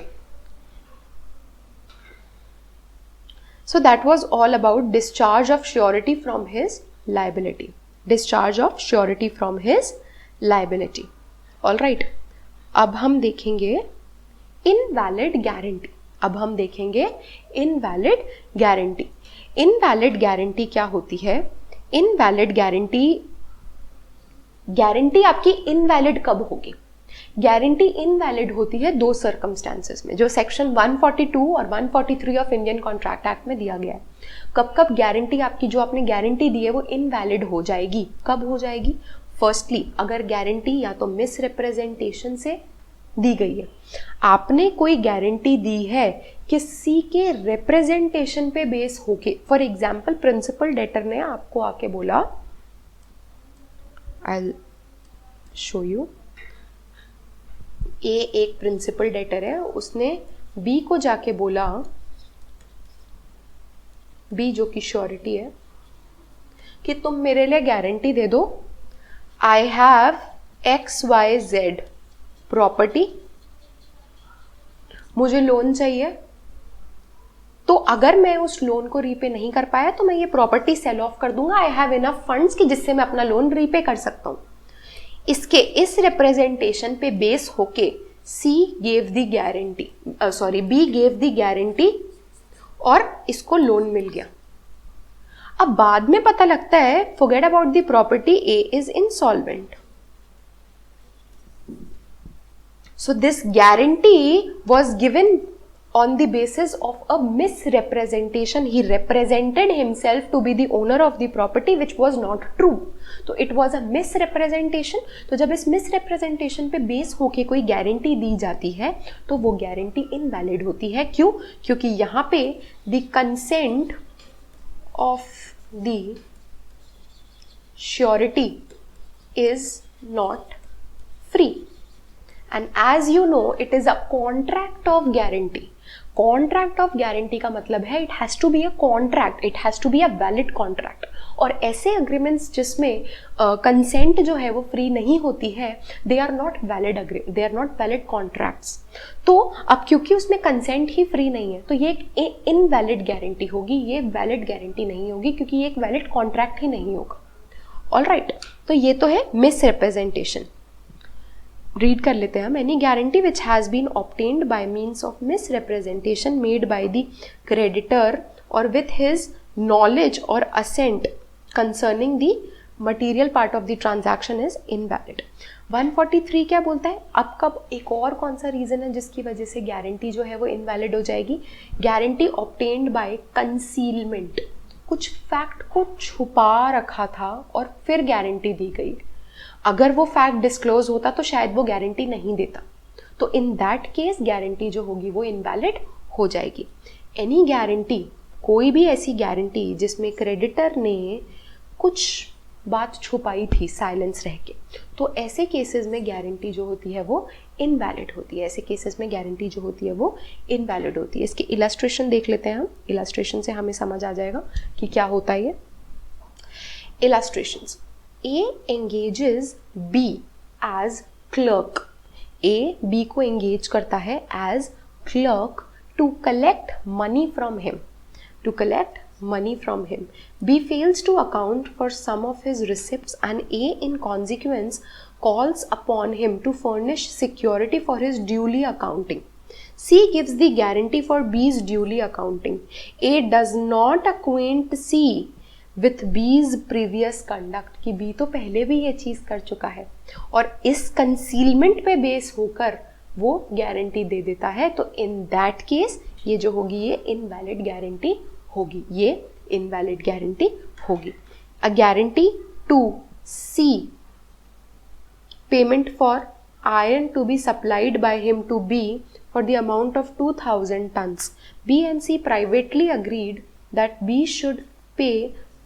So that was all about discharge of surety from his liability. Discharge of surety from his liability. All right. अब हम देखेंगे invalid guarantee. अब हम देखेंगे invalid guarantee. Invalid guarantee क्या होती है? Invalid guarantee आपकी invalid कब होगी? गारंटी इनवैलिड होती है 2 सर्कमस्टांसेस में, जो सेक्शन 142 और 143 ऑफ इंडियन कॉन्ट्रैक्ट एक्ट में दिया गया है. कब कब गारंटी आपकी, जो आपने गारंटी दी है, वो इनवैलिड हो जाएगी? कब हो जाएगी? फर्स्टली, अगर गारंटी या तो मिस रिप्रेजेंटेशन से दी गई है. आपने कोई गारंटी दी है किसी के रिप्रेजेंटेशन पे बेस होके. फॉर एग्जाम्पल, प्रिंसिपल डेटर ने आपको आके बोला, आई विल शो यू. ए एक प्रिंसिपल डेटर है, उसने बी को जाके बोला, बी जो कि श्योरिटी है, कि तुम मेरे लिए गारंटी दे दो, आई हैव XYZ प्रॉपर्टी, मुझे लोन चाहिए, तो अगर मैं उस लोन को रीपे नहीं कर पाया तो मैं ये प्रॉपर्टी सेल ऑफ कर दूंगा. आई हैव इनफ फंड्स कि जिससे मैं अपना लोन रीपे कर सकता हूं. इसके इस रिप्रेजेंटेशन पे बेस होके C gave the guarantee, B gave the guarantee और इसको लोन मिल गया. अब बाद में पता लगता है forget about the property, A is insolvent. So this guarantee was given on the basis of a misrepresentation. He represented himself to be the owner of the property, which was not true. तो it was a misrepresentation. तो जब इस misrepresentation पे base होके कोई guarantee दी जाती है तो वो गारंटी इनवैलिड होती है. क्यों? क्योंकि यहाँ पे the consent of the surety is not free. And as you know, it is a contract of guarantee. Contract of guarantee का मतलब है it has to be a contract, it has to be a valid contract. और ऐसे agreements जिसमें consent जो है वो free नहीं होती है, they are not valid contracts. तो अब क्योंकि उसमें consent ही free नहीं है तो ये एक invalid guarantee होगी, ये valid guarantee नहीं होगी क्योंकि ये एक valid contract ही नहीं होगा. Alright, तो ये तो है misrepresentation. रीड कर लेते हैं हम. Any guarantee which has been obtained by means of misrepresentation made by the creditor और विथ हिज नॉलेज और assent concerning the material part of the transaction is invalid. 143 क्या बोलता है? अब कब एक और कौन सा रीज़न है जिसकी वजह से गारंटी जो है वो इनवैलिड हो जाएगी? Guarantee obtained by concealment. कुछ फैक्ट को छुपा रखा था और फिर गारंटी दी गई. अगर वो फैक्ट डिस्क्लोज होता तो शायद वो गारंटी नहीं देता. तो इन दैट केस गारंटी जो होगी वो इनवैलिड हो जाएगी. एनी गारंटी, कोई भी ऐसी गारंटी जिसमें क्रेडिटर ने कुछ बात छुपाई थी साइलेंस रह के, तो ऐसे केसेस में गारंटी जो होती है वो इनवैलिड होती है. ऐसे केसेस में गारंटी जो होती है वो इनवैलिड होती है. इसकी इलस्ट्रेशन देख लेते हैं हम. इलस्ट्रेशन से हमें समझ आ जाएगा कि क्या होता है ये. Illustrations. A engages B as clerk. A B को engage करता है as clerk to collect money from him. To collect money from him. B fails to account for some of his receipts and A in consequence calls upon him to furnish security for his duly accounting. C gives the guarantee for B's duly accounting. A does not acquaint C with बीज previous conduct कि B तो पहले भी ये चीज़ कर चुका है और इस कंसीलमेंट पे बेस होकर वो गारंटी दे देता है. तो इन दैट केस ये जो होगी ये इनवैलिड गारंटी होगी. ये इनवैलिड गारंटी होगी. A guarantee to C payment for iron to be supplied by him to be for the amount of 2000 tons. B and C privately agreed that B should pay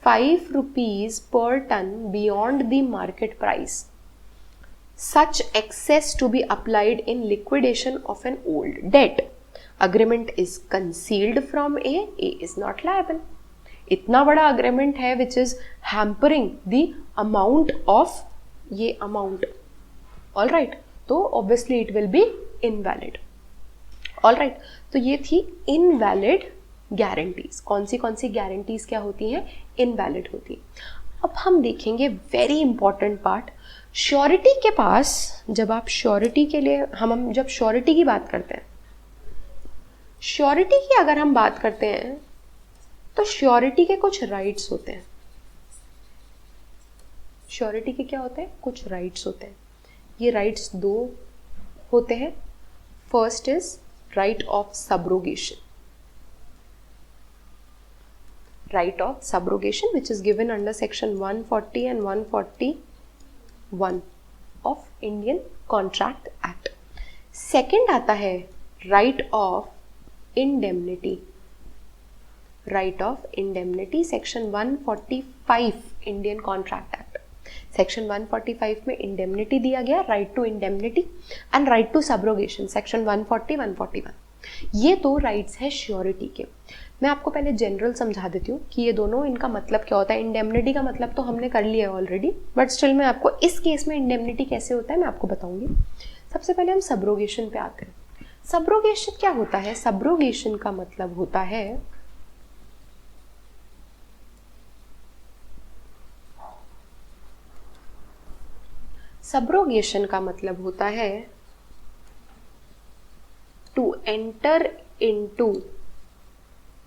5 rupees per ton beyond the market price. Such excess to be applied in liquidation of an old debt. Agreement is concealed from A. A is not liable. इतना बड़ा agreement है which is hampering the amount of ये amount. All right. तो obviously it will be invalid. All right. तो ये थी invalid guarantees. कौन सी guarantees क्या होती हैं? इनवैलिड होती. अब हम देखेंगे वेरी इंपॉर्टेंट पार्ट. श्योरिटी के पास जब आप श्योरिटी के लिए हम जब श्योरिटी की बात करते हैं, श्योरिटी की अगर हम बात करते हैं तो श्योरिटी के कुछ राइट्स होते हैं. श्योरिटी के क्या होते हैं? कुछ राइट्स होते हैं. ये राइट्स दो होते हैं. First is right of subrogation. Right of subrogation which is given under section 140 and 141 of Indian Contract Act. Second आता है right of indemnity. Right of indemnity section 145 Indian Contract Act. Section 145 में indemnity दिया गया, right to indemnity and right to subrogation section 140 141. ये दो rights है surety के. मैं आपको पहले जनरल समझा देती हूँ कि ये दोनों इनका मतलब क्या होता है. इंडेमनिटी का मतलब तो हमने कर लिया है ऑलरेडी, बट स्टिल मैं आपको इस केस में इंडेमनिटी कैसे होता है मैं आपको बताऊंगी. सबसे पहले हम सब्रोगेशन पे आते हैं. सब्रोगेशन क्या होता है? सब्रोगेशन का मतलब होता है सब्रोगेशन का मतलब होता है to enter into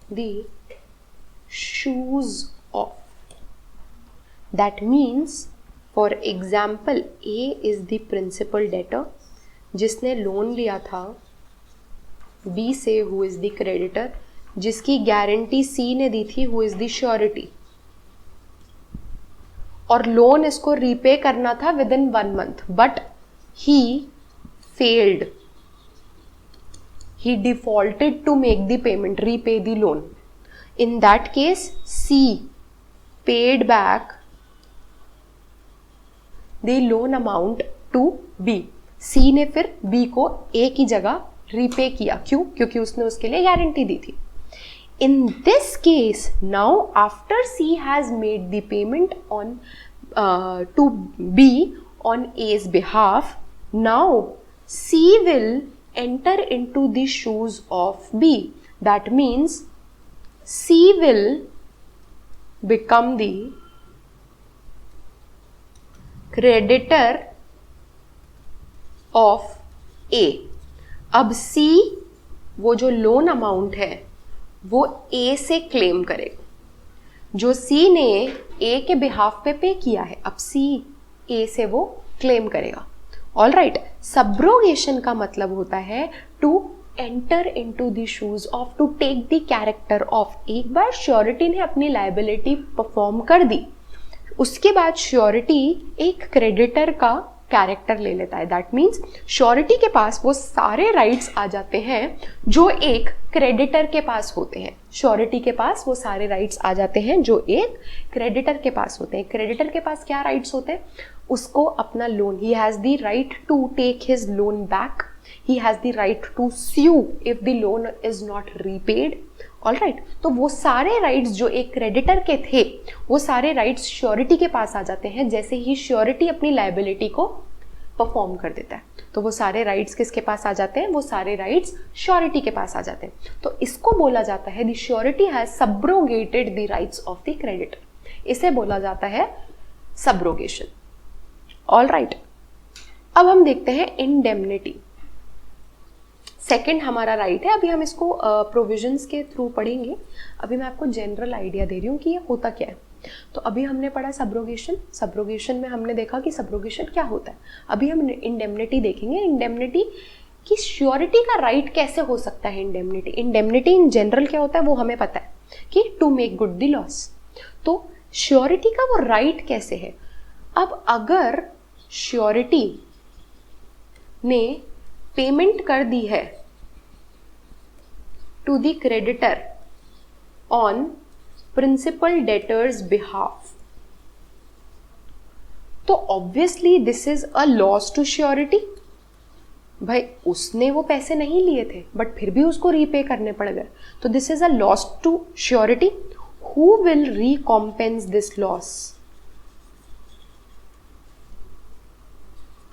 the shoes of. That means for example A is the principal debtor, जिसने लोन लिया था बी से, हु इज द क्रेडिटर, जिसकी गारंटी सी ने दी थी, हु इज द श्योरिटी, और लोन इसको रीपे करना था within 1 month, but he failed, he defaulted to make the payment, repay the loan. In that case, C paid back the loan amount to B. C ने फिर B को A की जगह repay किया. क्यों? क्योंकि उसने उसके लिए गारंटी दी थी. In this case, now after C has made the payment on to B on A's behalf, now C will enter into the shoes of B. That means C will become the creditor of A. अब C वो जो loan amount है वो A से claim करेगा, जो C ने A के बिहाफ पे किया है, अब C A से वो क्लेम करेगा. All right. सब्रोगेशन का मतलब होता है to enter into the shoes of, to take the character of. एक बार श्योरिटी ने अपनी लायबिलिटी परफॉर्म कर दी, उसके बाद श्योरिटी एक क्रेडिटर का कैरेक्टर ले लेता है. दैट मीन्स श्योरिटी के पास वो सारे राइट्स आ जाते हैं जो एक क्रेडिटर के पास होते हैं. श्योरिटी के पास वो सारे राइट्स आ जाते हैं जो एक क्रेडिटर के पास होते हैं. क्रेडिटर के पास क्या राइट्स होते हैं? उसको अपना loan, he has the right to take his loan back, he has the right to sue if the loan is not repaid. All right. तो वो सारे राइट्स जो एक क्रेडिटर के थे, वो सारे राइट्स श्योरिटी के पास आ जाते हैं जैसे ही श्योरिटी अपनी लायबिलिटी को परफॉर्म कर देता है. तो वो सारे राइट्स किसके पास आ जाते हैं? वो सारे राइट्स श्योरिटी के पास आ जाते हैं. तो इसको बोला जाता है the surety has subrogated the rights of the creditor. इसे बोला जाता है सब्रोगेशन. All right. अब हम देखते हैं इंडेमनिटी. सेकंड हमारा राइट है. अभी हम इसको प्रोविजंस के थ्रू पढ़ेंगे. अभी मैं आपको जनरल आइडिया दे रही हूँ कि ये होता क्या है. तो अभी हमने पढ़ा सब्रोगेशन. सब्रोगेशन में हमने देखा कि सब्रोगेशन क्या होता है. अभी हम इंडेमनिटी देखेंगे. इंडेमनिटी कि श्योरिटी का राइट कैसे हो सकता है. इंडेमनिटी इन जनरल क्या होता है वो हमें पता है कि to make good the loss. तो श्योरिटी का वो राइट कैसे है. अब अगर श्योरिटी ने पेमेंट कर दी है to the creditor on principal debtor's behalf, तो obviously this is a loss to surety. भाई उसने वो पैसे नहीं लिए थे बट फिर भी उसको रीपे करने पड़ गए, तो this is a loss to surety. Who will recompense this loss?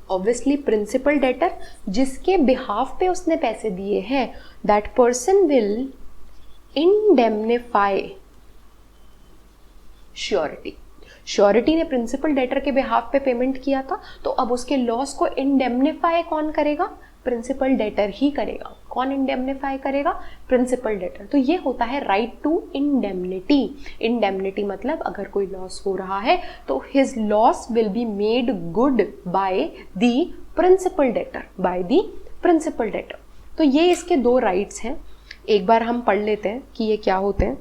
Obviously principal debtor, जिसके बिहाफ पे उसने पैसे दिए हैं. That person will indemnify surety. Surety ने प्रिंसिपल डेटर के बिहाफ पे पेमेंट किया था, तो अब उसके लॉस को इंडेमनिफाई कौन करेगा? प्रिंसिपल डेटर ही करेगा. कौन इंडेमनिफाई करेगा? Principal debtor. तो ये होता है राइट टू इंडेमनिटी. इंडेमनिटी मतलब अगर कोई लॉस हो रहा है तो his loss will be made good by the principal debtor, by the principal debtor. तो ये इसके दो राइट्स हैं. एक बार हम पढ़ लेते हैं कि ये क्या होते हैं.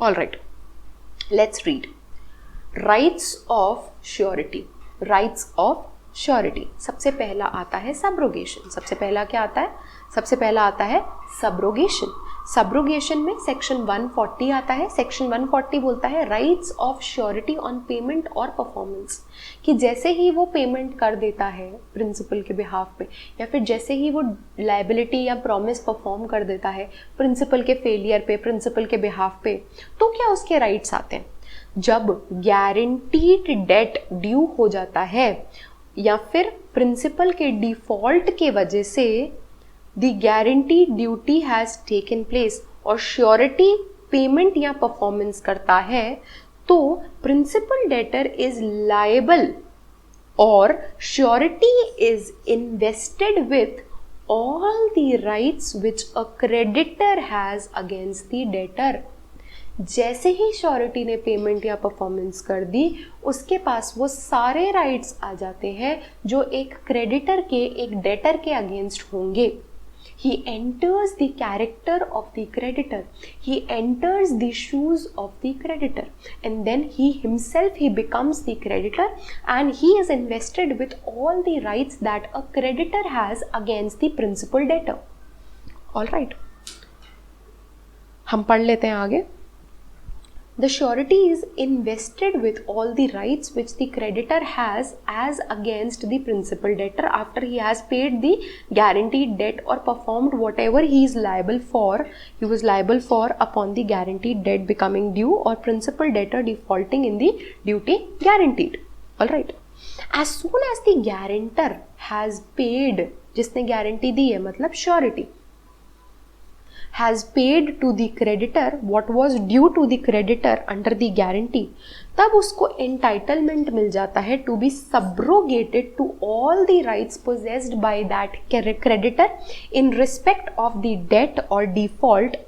All right, let's read. Rights of surety. Rights of surety. सबसे पहला आता है सब्रोगेशन. सबसे पहला क्या आता है? सबसे पहला आता है सब्रोगेशन. सब्रोगेशन में सेक्शन 140 आता है. सेक्शन 140 बोलता है rights of surety on payment और परफॉर्मेंस. कि जैसे ही वो पेमेंट कर देता है प्रिंसिपल के बिहाफ पे, या फिर जैसे ही वो लायबिलिटी या प्रॉमिस परफॉर्म कर देता है प्रिंसिपल के फेलियर पे, प्रिंसिपल के बिहाफ पे, तो क्या उसके राइट्स आते हैं. जब गारंटीड डेट ड्यू हो जाता है या फिर प्रिंसिपल के डिफॉल्ट के वजह से the guarantee duty has taken place और श्योरिटी पेमेंट या परफॉर्मेंस करता है, तो प्रिंसिपल डेटर इज लायबल और surety is invested with all the rights which a creditor has against the debtor. जैसे ही श्योरिटी ने पेमेंट या परफॉर्मेंस कर दी, उसके पास वो सारे राइट्स आ जाते हैं जो एक क्रेडिटर के, एक डेटर के अगेंस्ट होंगे. He enters the character of the creditor. He enters the shoes of the creditor, and then he becomes the creditor, and he is invested with all the rights that a creditor has against the principal debtor. All right. हम पढ़ लेते हैं आगे. The surety is invested with all the rights which the creditor has as against the principal debtor after he has paid the guaranteed debt or performed whatever he was liable for upon the guaranteed debt becoming due or principal debtor defaulting in the duty guaranteed. All right. As soon as the guarantor has paid, जिसने guarantee दी है मतलब surety, has paid to the creditor what was due to the creditor under the guarantee, तब उसको entitlement मिल जाता है to be subrogated to all the rights possessed by that creditor in respect of the debt or default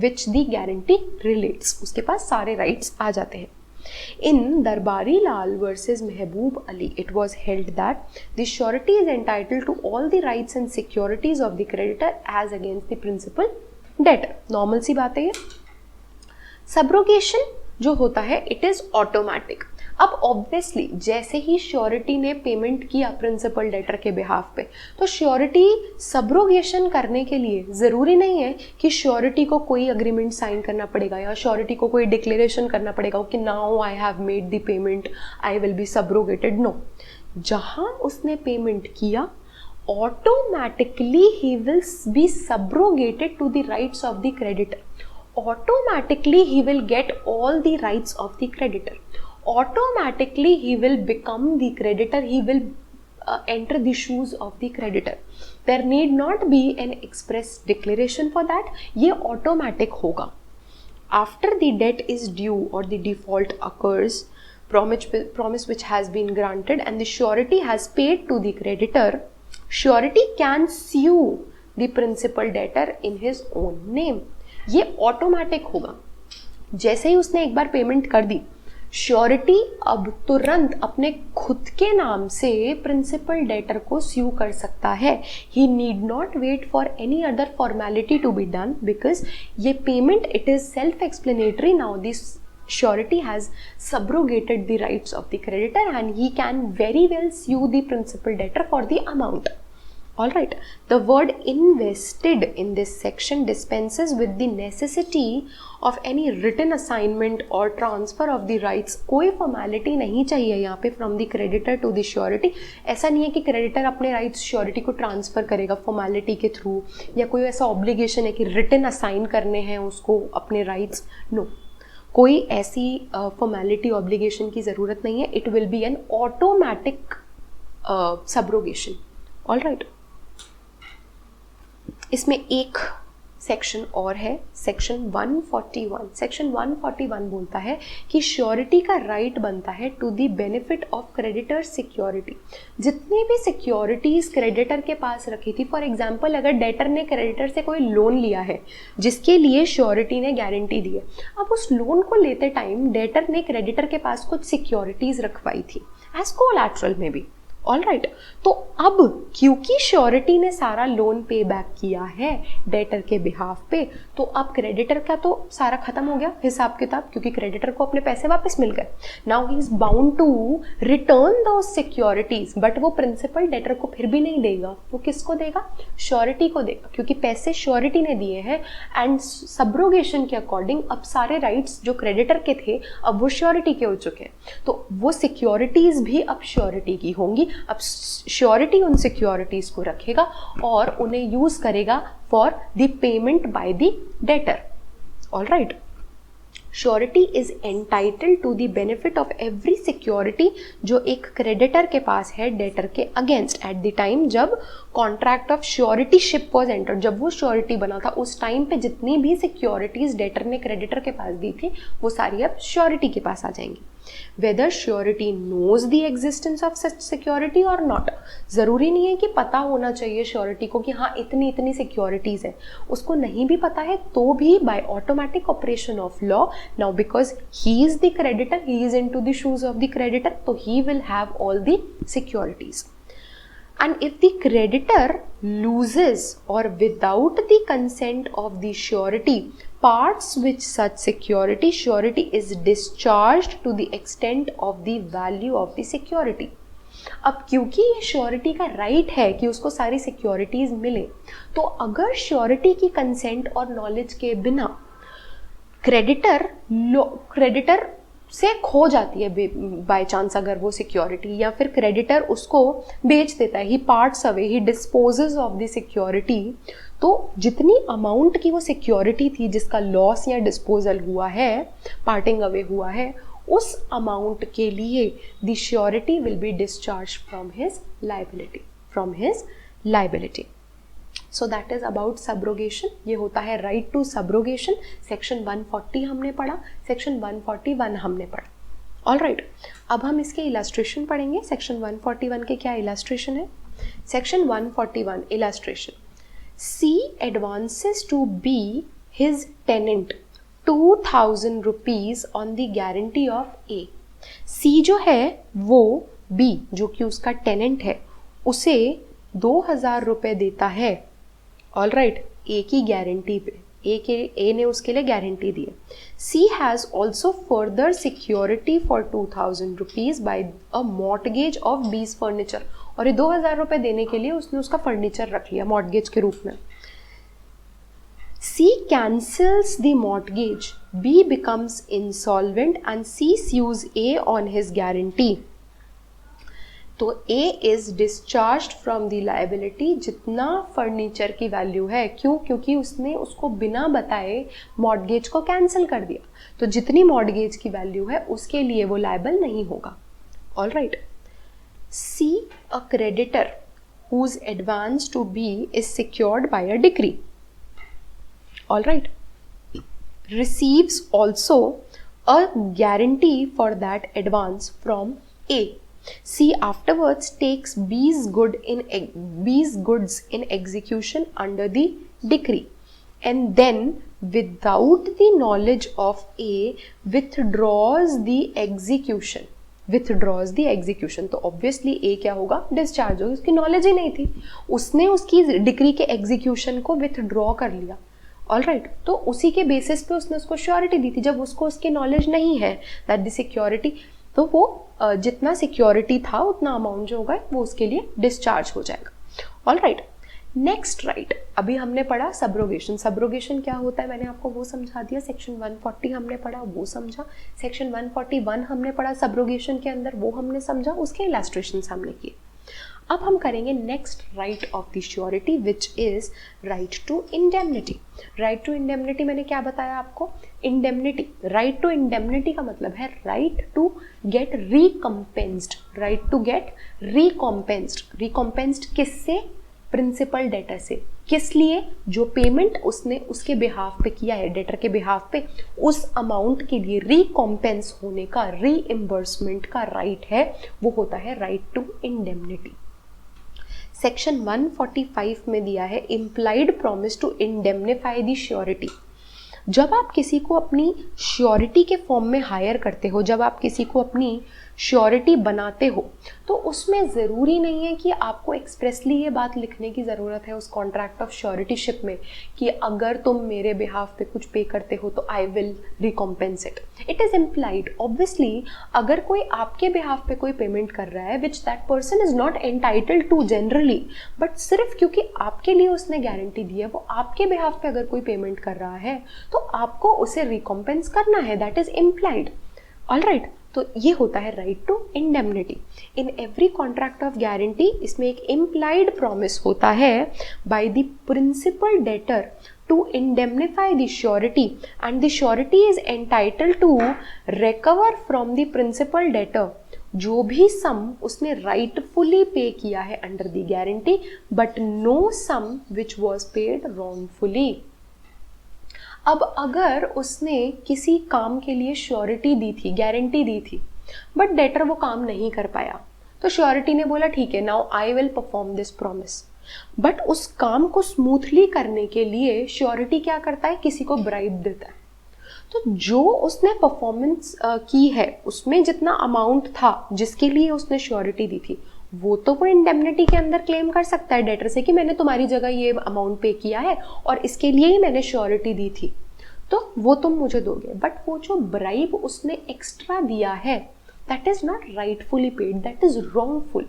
which the guarantee relates. उसके पास सारे rights आ जाते हैं. In Darbari Lal versus Mehboob Ali, it was held that the surety is entitled to all the rights and securities of the creditor as against the principal debtor. Normal सी बात है ये. Subrogation जो होता है it is automatic. अब obviously जैसे ही श्योरिटी ने पेमेंट किया प्रिंसिपल डेटर के बिहाफ पे, तो श्योरिटी सब्रोगेशन करने के लिए ज़रूरी नहीं है कि श्योरिटी को कोई अग्रीमेंट साइन करना पड़ेगा या श्योरिटी को कोई डिक्लेरेशन करना पड़ेगा कि now I have made the payment, I will be subrogated. No, जहाँ उसने पेमेंट किया automatically he will be subrogated to the rights of the creditor. Automatically he will get all the rights of the creditor. Automatically he will become the creditor. He will enter the shoes of the creditor. There need not be an express declaration for that. ये automatic होगा. After the debt is due or the default occurs, promise which has been granted and the surety has paid to the creditor, surety can sue the principal debtor in his own name. ये automatic होगा. जैसे ही उसने एक बार payment कर दी, surety अब तुरंत अपने खुद के नाम से प्रिंसिपल डेटर को स्यू कर सकता है. He need not wait for any other formality to be done because ये payment it is self explanatory. Now this surety has subrogated the rights of the creditor and he can very well sue the principal debtor for the amount. All right. The word invested in this section dispenses with the necessity of any written assignment or transfer of the rights. कोई formality नहीं चाहिए यहाँ पे from the creditor to the surety. ऐसा नहीं है कि creditor अपने rights surety को transfer करेगा formality के through या कोई ऐसा obligation है कि written assign करने हैं उसको अपने rights. No. कोई ऐसी फॉर्मेलिटी ऑब्लिगेशन की ज़रूरत नहीं है. It will be N automatic subrogation. All right. इसमें एक सेक्शन और है, सेक्शन 141. सेक्शन 141 बोलता है कि श्योरिटी का राइट बनता है to the benefit of creditor security. जितनी भी सिक्योरिटीज क्रेडिटर के पास रखी थी, फॉर एग्जांपल अगर डेटर ने क्रेडिटर से कोई लोन लिया है जिसके लिए श्योरिटी ने गारंटी दी है, अब उस लोन को लेते टाइम डेटर ने क्रेडिटर के पास कुछ सिक्योरिटीज रखवाई थी एज कोलैटरल में भी. All right. तो अब क्योंकि श्योरिटी ने सारा लोन पे बैक किया है डेटर के बिहाफ पे, तो अब क्रेडिटर का तो सारा खत्म हो गया हिसाब किताब, क्योंकि क्रेडिटर को अपने पैसे वापस मिल गए. Now he is bound to return those securities, but वो प्रिंसिपल डेटर को फिर भी नहीं देगा. वो किसको देगा? श्योरिटी को देगा, क्योंकि पैसे श्योरिटी ने दिए हैं एंड सब्रोगेशन के अकॉर्डिंग अब सारे राइट्स जो क्रेडिटर के थे अब वो श्योरिटी के हो चुके हैं. तो वो सिक्योरिटीज भी अब श्योरिटी की होंगी. अब श्योरिटी उन सिक्योरिटीज को रखेगा और उन्हें यूज करेगा for the payment by the debtor. All right. Surety is entitled to the benefit of every security जो एक क्रेडिटर के पास है डेटर के अगेंस्ट एट द टाइम जब contract of suretyship was entered. जब वो श्योरिटी बना था उस टाइम पे जितनी भी सिक्योरिटीज डेटर ने क्रेडिटर के पास दी थी वो सारी अब श्योरिटी के पास आ जाएंगी. Whether surety knows the existence of such security और नॉट। ज़रूरी नहीं है कि पता होना चाहिए श्योरिटी को कि हाँ इतनी इतनी सिक्योरिटीज़ है, उसको नहीं भी पता है तो भी by automatic operation of law, now because he is the creditor, he is into the shoes of the creditor, तो he will have all the securities. And if the creditor loses or without the consent of the surety parts with such security, surety is discharged to the extent of the value of the security. अब क्योंकि ये surety का right है कि उसको सारी securities मिले, तो अगर श्योरिटी की कंसेंट और नॉलेज के बिना क्रेडिटर से खो जाती है बाय चांस अगर वो सिक्योरिटी, या फिर क्रेडिटर उसको बेच देता है, he parts away, he disposes of the security, तो जितनी अमाउंट की वो सिक्योरिटी थी जिसका लॉस या डिस्पोजल हुआ है, पार्टिंग अवे हुआ है, उस अमाउंट के लिए the surety will be discharge from his liability. So that is about subrogation. ये होता है राइट टू सब्रोगेशन. सेक्शन 140 हमने पढ़ा, सेक्शन 141 हमने पढ़ा. ऑल राइट, अब हम इसके इलस्ट्रेशन पढ़ेंगे. सेक्शन 141 के क्या इलस्ट्रेशन है? Section 141 illustration. C advances to B his tenant 2000 rupees on the guarantee of A. C जो है वो बी जो कि उसका टेनेंट है उसे 2000 रुपये देता है. ऑल राइट, ए की गारंटी पे, ए ने उसके लिए गारंटी दी है. C has also further security for 2000 rupees by a mortgage of B's furniture. और ये 2000 रुपये देने के लिए उसने उसका फर्नीचर रख लिया मॉर्टगेज के रूप में. C cancels the mortgage, B becomes insolvent and C sues A on his guarantee. तो A is discharged from the liability जितना फर्नीचर की वैल्यू है. क्यों? क्योंकि उसने उसको बिना बताए मॉर्टगेज को कैंसिल कर दिया, तो जितनी मॉर्टगेज की वैल्यू है उसके लिए वो लायबल नहीं होगा. All right. C, a creditor whose advance to B is secured by a decree. All right, receives also a guarantee for that advance from A. C afterwards takes B's goods in execution under the decree, and then without the knowledge of A withdraws the execution. तो obviously A क्या होगा? Discharge होगा. उसकी knowledge ही नहीं थी, उसने उसकी decree के एग्जीक्यूशन को विथड्रॉ कर लिया. ऑल राइट, तो उसी के बेसिस पे उसने उसको श्योरिटी दी थी जब उसको उसकी नॉलेज नहीं है दैट द सिक्योरिटी, तो वो जितना सिक्योरिटी था उतना अमाउंट जो होगा वो उसके लिए डिस्चार्ज हो जाएगा. All right, next right. अभी हमने पढ़ा सब्रोगेशन. सब्रोगेशन क्या होता है मैंने आपको वो समझा दिया. सेक्शन 140 हमने पढ़ा, वो समझा. सेक्शन 141 हमने पढ़ा सब्रोगेशन के अंदर, वो हमने समझा, उसके इलस्ट्रेशन हमने किए. अब हम करेंगे next right of the surety which is right to indemnity. Right to indemnity मैंने क्या बताया आपको? इंडेमनिटी, राइट टू इंडेमनिटी का मतलब है right to get recompensed. Right to get recompensed. Recompensed किससे? प्रिंसिपल डेटर से. किस लिए? जो पेमेंट उसने उसके बिहाफ पे किया है, डेटर के बिहाफ पे, उस अमाउंट के लिए रिकम्पेंस होने का, रीइम्बर्समेंट का राइट है, वो होता है राइट टू इंडेमनिटी. सेक्शन 145 में दिया है implied promise to indemnify the surety. जब आप किसी को अपनी श्योरिटी के फॉर्म में हायर करते हो, जब आप किसी को अपनी श्योरिटी बनाते हो, तो उसमें ज़रूरी नहीं है कि आपको एक्सप्रेसली ये बात लिखने की ज़रूरत है उस कॉन्ट्रैक्ट ऑफ श्योरिटीशिप में कि अगर तुम मेरे बिहाफ पे कुछ पे करते हो तो I will recompense it. It is implied. Obviously अगर कोई आपके बिहाफ पे कोई पेमेंट कर रहा है which that person is not entitled to generally, but सिर्फ क्योंकि आपके लिए उसने गारंटी दी है, वो आपके बिहाफ पे अगर कोई पेमेंट कर रहा है तो आपको उसे रिकॉम्पेंस करना है. That is implied. All right, तो ये होता है right to indemnity. In every contract of guarantee इसमें एक इम्प्लाइड प्रॉमिस होता है by the principal debtor to indemnify the surety, and the surety is entitled to recover from the principal debtor जो भी सम उसने राइटफुली पे किया है under the guarantee, but no sum which was paid wrongfully. अब अगर उसने किसी काम के लिए श्योरिटी दी थी, गारंटी दी थी, बट डेटर वो काम नहीं कर पाया, तो श्योरिटी ने बोला ठीक है, now I will perform this promise. But उस काम को स्मूथली करने के लिए श्योरिटी क्या करता है, किसी को ब्राइब देता है। तो जो उसने परफॉर्मेंस की है उसमें जितना अमाउंट था जिसके लिए उसने श्योरिटी दी थी, वो तो वो इंडेमनिटी के अंदर क्लेम कर सकता है डेटर से कि मैंने तुम्हारी जगह ये अमाउंट पे किया है और इसके लिए ही मैंने श्योरिटी दी थी, तो वो तुम मुझे दोगे। बट वो जो ब्राइब उसने एक्स्ट्रा दिया है, that is not rightfully paid, that is wrongful,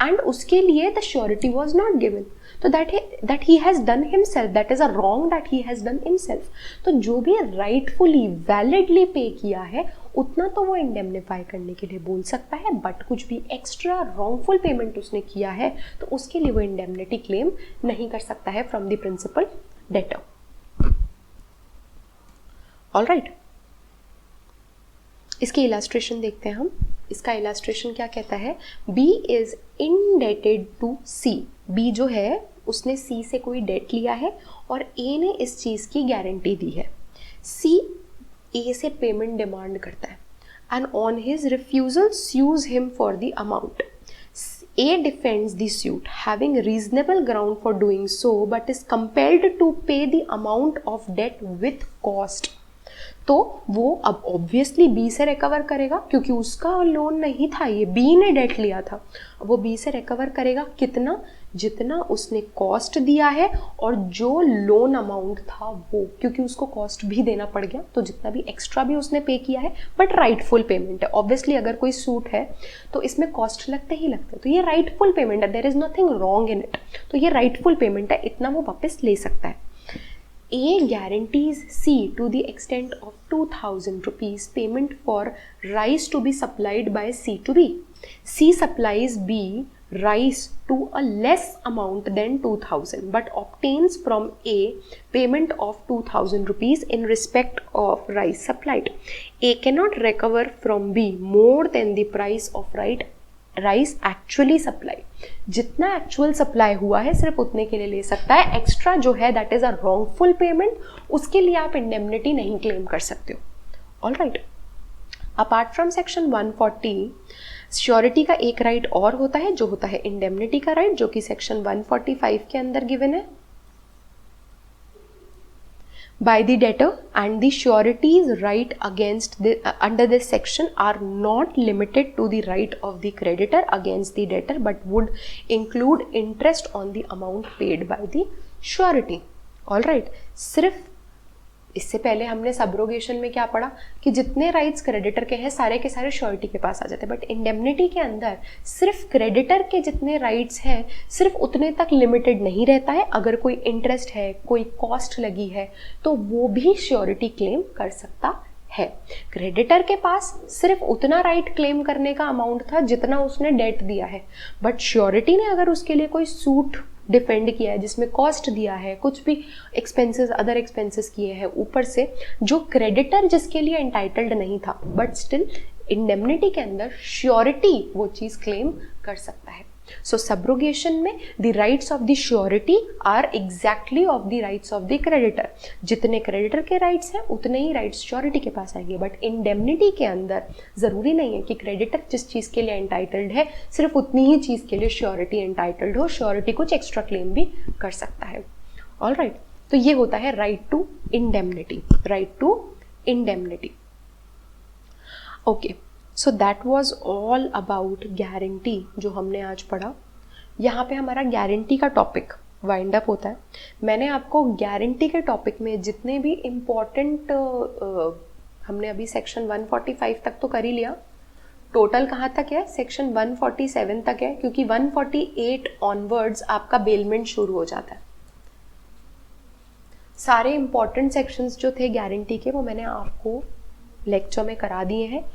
and उसके लिए the surety was not given. तो that he has done himself, that is a wrong that he has done himself। तो जो भी rightfully validly पे किया है उतना तो वो इंडेमनिफाई करने के लिए बोल सकता है, बट कुछ भी एक्स्ट्रा रॉन्गफुल पेमेंट उसने किया है तो उसके लिए वो इंडेमनिटी क्लेम नहीं कर सकता है from the principal debtor. All right, इसकी इलास्ट्रेशन देखते हैं हम। इसका इलास्ट्रेशन क्या कहता है, B is indebted to C। B जो है उसने C से कोई डेट लिया है और A ने इस चीज़ की गारंटी दी है। C A से पेमेंट डिमांड करता है and on his refusal sues him for the amount। A defends the suit having reasonable ground for doing so but is compelled to pay the amount of debt with cost। तो वो अब obviously B से recover करेगा क्योंकि उसका loan नहीं था, ये बी ने डेट लिया था। वो बी से रिकवर करेगा कितना, जितना उसने कॉस्ट दिया है और जो लोन अमाउंट था वो, क्योंकि उसको कॉस्ट भी देना पड़ गया, तो जितना भी एक्स्ट्रा भी उसने पे किया है बट राइटफुल पेमेंट है। ऑब्वियसली अगर कोई सूट है तो इसमें कॉस्ट लगते ही लगते हैं, तो ये राइटफुल पेमेंट है, there is nothing wrong in it, तो ये राइटफुल पेमेंट है, इतना वो वापस ले सकता है। A guarantees C to the extent of 2000 rupees payment for rice to be supplied by C to B. C supplies B rice to a less amount than 2000 but obtains from A payment of 2000 rupees in respect of rice supplied. A cannot recover from B more than the price of rice actually supply. जितना actual supply हुआ है सिर्फ उतने के लिए ले सकता है, एक्स्ट्रा जो है that is a wrongful payment, उसके लिए आप इंडेमनिटी नहीं क्लेम कर सकते हो। All right, apart from section 140 surety का एक राइट और होता है जो होता है इंडेमनिटी का राइट, जो कि सेक्शन 145 के अंदर गिवन है। By the debtor and the sureties right against under this section are not limited to the right of the creditor against the debtor but would include interest on the amount paid by the surety। all right, सिर्फ इससे पहले हमने subrogation में क्या पढ़ा कि जितने rights creditor के हैं सारे के सारे श्योरिटी के पास आ जाते हैं, बट इंडेमनिटी के अंदर सिर्फ क्रेडिटर के जितने राइट्स हैं सिर्फ उतने तक लिमिटेड नहीं रहता है। अगर कोई इंटरेस्ट है, कोई कॉस्ट लगी है, तो वो भी श्योरिटी क्लेम कर सकता है। क्रेडिटर के पास सिर्फ उतना राइट क्लेम करने का अमाउंट था जितना उसने डेट दिया है, बट श्योरिटी ने अगर उसके लिए कोई सूट डिफेंड किया है जिसमें कॉस्ट दिया है, कुछ भी एक्सपेंसेस, अदर एक्सपेंसेस किए हैं ऊपर से, जो क्रेडिटर जिसके लिए एंटाइटल्ड नहीं था, बट स्टिल इंडेमनिटी के अंदर श्योरिटी वो चीज क्लेम कर सकता है। सो सब्रोगेशन में the rights of the surety are exactly of the rights of the creditor. जितने क्रेडिटर के राइट्स हैं उतने ही राइट्स श्योरिटी के पास आएंगे, बट इंडेमनिटी के अंदर जरूरी नहीं है कि क्रेडिटर जिस चीज के लिए एंटाइटल्ड है सिर्फ उतनी ही चीज के लिए श्योरिटी एंटाइटल्ड हो, श्योरिटी कुछ एक्स्ट्रा क्लेम भी कर सकता है। ऑल राइट, तो ये होता है right to indemnity, right to indemnity. Okay, so that was all about guarantee जो हमने आज पढ़ा। यहाँ पे हमारा गारंटी का टॉपिक वाइंड अप होता है। मैंने आपको गारंटी के टॉपिक में जितने भी इम्पॉर्टेंट हमने अभी सेक्शन 145 तक तो कर ही लिया, टोटल कहाँ तक है, सेक्शन 147 तक है, क्योंकि 148 ऑनवर्ड्स आपका बेलमेंट शुरू हो जाता है। सारे इम्पॉर्टेंट सेक्शंस जो थे गारंटी के वो मैंने आपको लेक्चर में करा दिए हैं।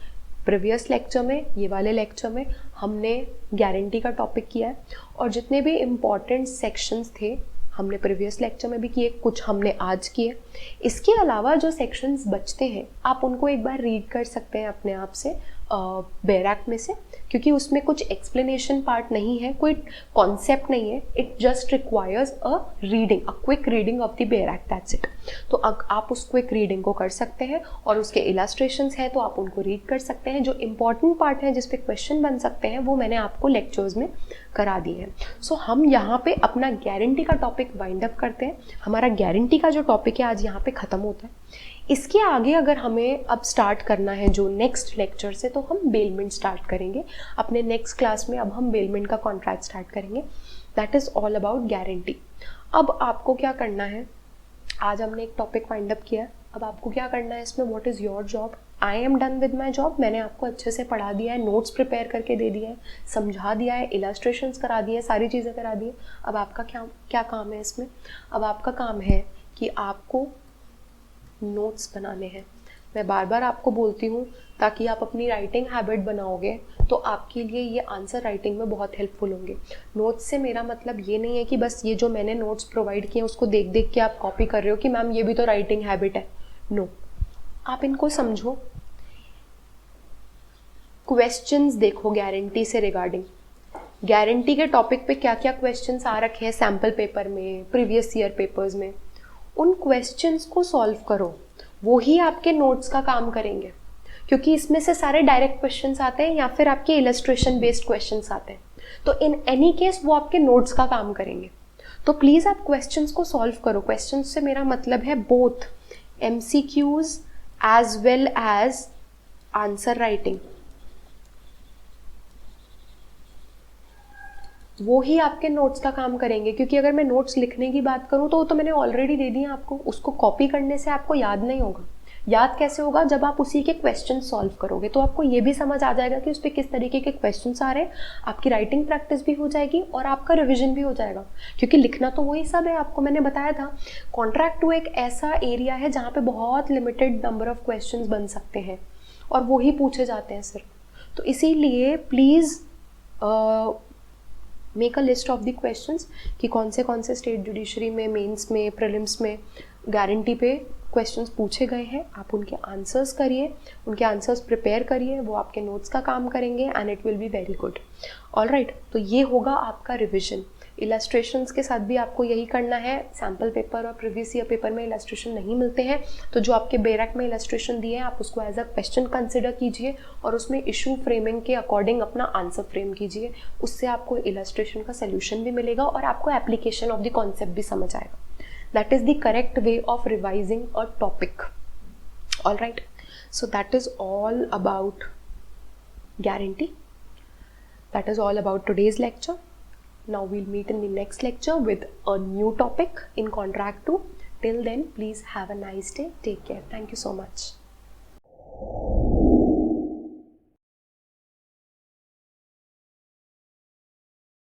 प्रीवियस लेक्चर में, ये वाले लेक्चर में हमने गारंटी का टॉपिक किया है, और जितने भी इम्पॉर्टेंट सेक्शंस थे हमने प्रीवियस लेक्चर में भी किए, कुछ हमने आज किए। इसके अलावा जो सेक्शंस बचते हैं आप उनको एक बार रीड कर सकते हैं अपने आप से बैरक में से, क्योंकि उसमें कुछ एक्सप्लेनेशन पार्ट नहीं है, कोई कॉन्सेप्ट नहीं है, it just requires a reading, a quick reading of the bare act, that's it. तो आप उस क्विक रीडिंग को कर सकते हैं और उसके इलास्ट्रेशंस हैं तो आप उनको रीड कर सकते हैं। जो इंपॉर्टेंट पार्ट है जिस पे क्वेश्चन बन सकते हैं वो मैंने आपको लेक्चर्स में करा दिए हैं। सो हम यहाँ पे अपना गारंटी का टॉपिक वाइंड अप करते हैं। हमारा गारंटी का जो टॉपिक है आज यहाँ पे ख़त्म होता है। इसके आगे अगर हमें अब स्टार्ट करना है जो नेक्स्ट लेक्चर से, तो हम बेलमेंट स्टार्ट करेंगे अपने नेक्स्ट क्लास में। अब हम बेलमेंट का कॉन्ट्रैक्ट स्टार्ट करेंगे, that is all about guarantee. अब आपको क्या करना है, आज हमने एक टॉपिक वाइंड अप किया, अब आपको क्या करना है इसमें, what is your job. I am done with my job. मैंने आपको अच्छे से पढ़ा दिया है, नोट्स प्रिपेयर करके दे दिया है, समझा दिया है, इलास्ट्रेशंस करा दिए, सारी चीज़ें करा दी है। अब आपका क्या काम है इसमें, अब आपका काम है कि आपको नोट्स बनाने हैं। मैं बार बार आपको बोलती हूँ ताकि आप अपनी राइटिंग हैबिट बनाओगे तो आपके लिए ये आंसर राइटिंग में बहुत हेल्पफुल होंगे। नोट्स से मेरा मतलब ये नहीं है कि बस ये जो मैंने नोट्स प्रोवाइड किए उसको देख देख के आप कॉपी कर रहे हो कि मैम ये भी तो राइटिंग हैबिट है। नो, आप इनको समझो, क्वेश्चंस देखो गारंटी से रिगार्डिंग, गारंटी के टॉपिक पे क्या क्या क्वेश्चंस आ रखे हैं सैम्पल पेपर में, प्रीवियस ईयर पेपर्स में, उन क्वेश्चंस को सॉल्व करो, वो ही आपके नोट्स का काम करेंगे। क्योंकि इसमें से सारे डायरेक्ट क्वेश्चंस आते हैं या फिर आपके इलस्ट्रेशन बेस्ड क्वेश्चंस आते हैं, तो इन एनी केस वो आपके नोट्स का काम करेंगे। तो प्लीज़ आप क्वेश्चंस को सॉल्व करो। क्वेश्चंस से मेरा मतलब है both MCQs as well as answer writing, वो ही आपके नोट्स का काम करेंगे। क्योंकि अगर मैं नोट्स लिखने की बात करूँ तो वो तो मैंने ऑलरेडी दे दिए आपको, उसको कॉपी करने से आपको याद नहीं होगा। याद कैसे होगा, जब आप उसी के क्वेश्चन सॉल्व करोगे तो आपको ये भी समझ आ जाएगा कि उस पर किस तरीके के क्वेश्चंस आ रहे हैं, आपकी राइटिंग प्रैक्टिस भी हो जाएगी और आपका रिविजन भी हो जाएगा। क्योंकि लिखना तो वही सब है, आपको मैंने बताया था कॉन्ट्रैक्ट टू एक ऐसा एरिया है जहाँ पे बहुत लिमिटेड नंबर ऑफ क्वेश्चंस बन सकते हैं और वो ही पूछे जाते हैं सिर्फ। तो इसीलिए please make a list of the questions कि कौन से स्टेट जुडिशरी में, मेंस में, प्रीलिम्स में गारंटी पे क्वेश्चंस पूछे गए हैं। आप उनके आंसर्स करिए, उनके आंसर्स प्रिपेयर करिए, वो आपके नोट्स का काम करेंगे and it will be very good. Alright, तो ये होगा आपका रिविजन। इलास्ट्रेशंस के साथ भी आपको यही करना है। सैम्पल पेपर और प्रीवियस ईयर पेपर में इलास्ट्रेशन नहीं मिलते हैं, तो जो आपके बेरक में इलास्ट्रेशन दिए हैं आप उसको एज अ क्वेश्चन कंसिडर कीजिए और उसमें इशू फ्रेमिंग के अकॉर्डिंग अपना आंसर फ्रेम कीजिए। उससे आपको इलास्ट्रेशन का सोल्यूशन भी मिलेगा और आपको एप्लीकेशन ऑफ द कॉन्सेप्ट भी समझ आएगा। That is the correct way of revising a topic. All right. So that is all about guarantee. That is all about today's lecture. Now we'll meet in the next lecture with a new topic in contract 2. Till then, please have a nice day. Take care. Thank you so much.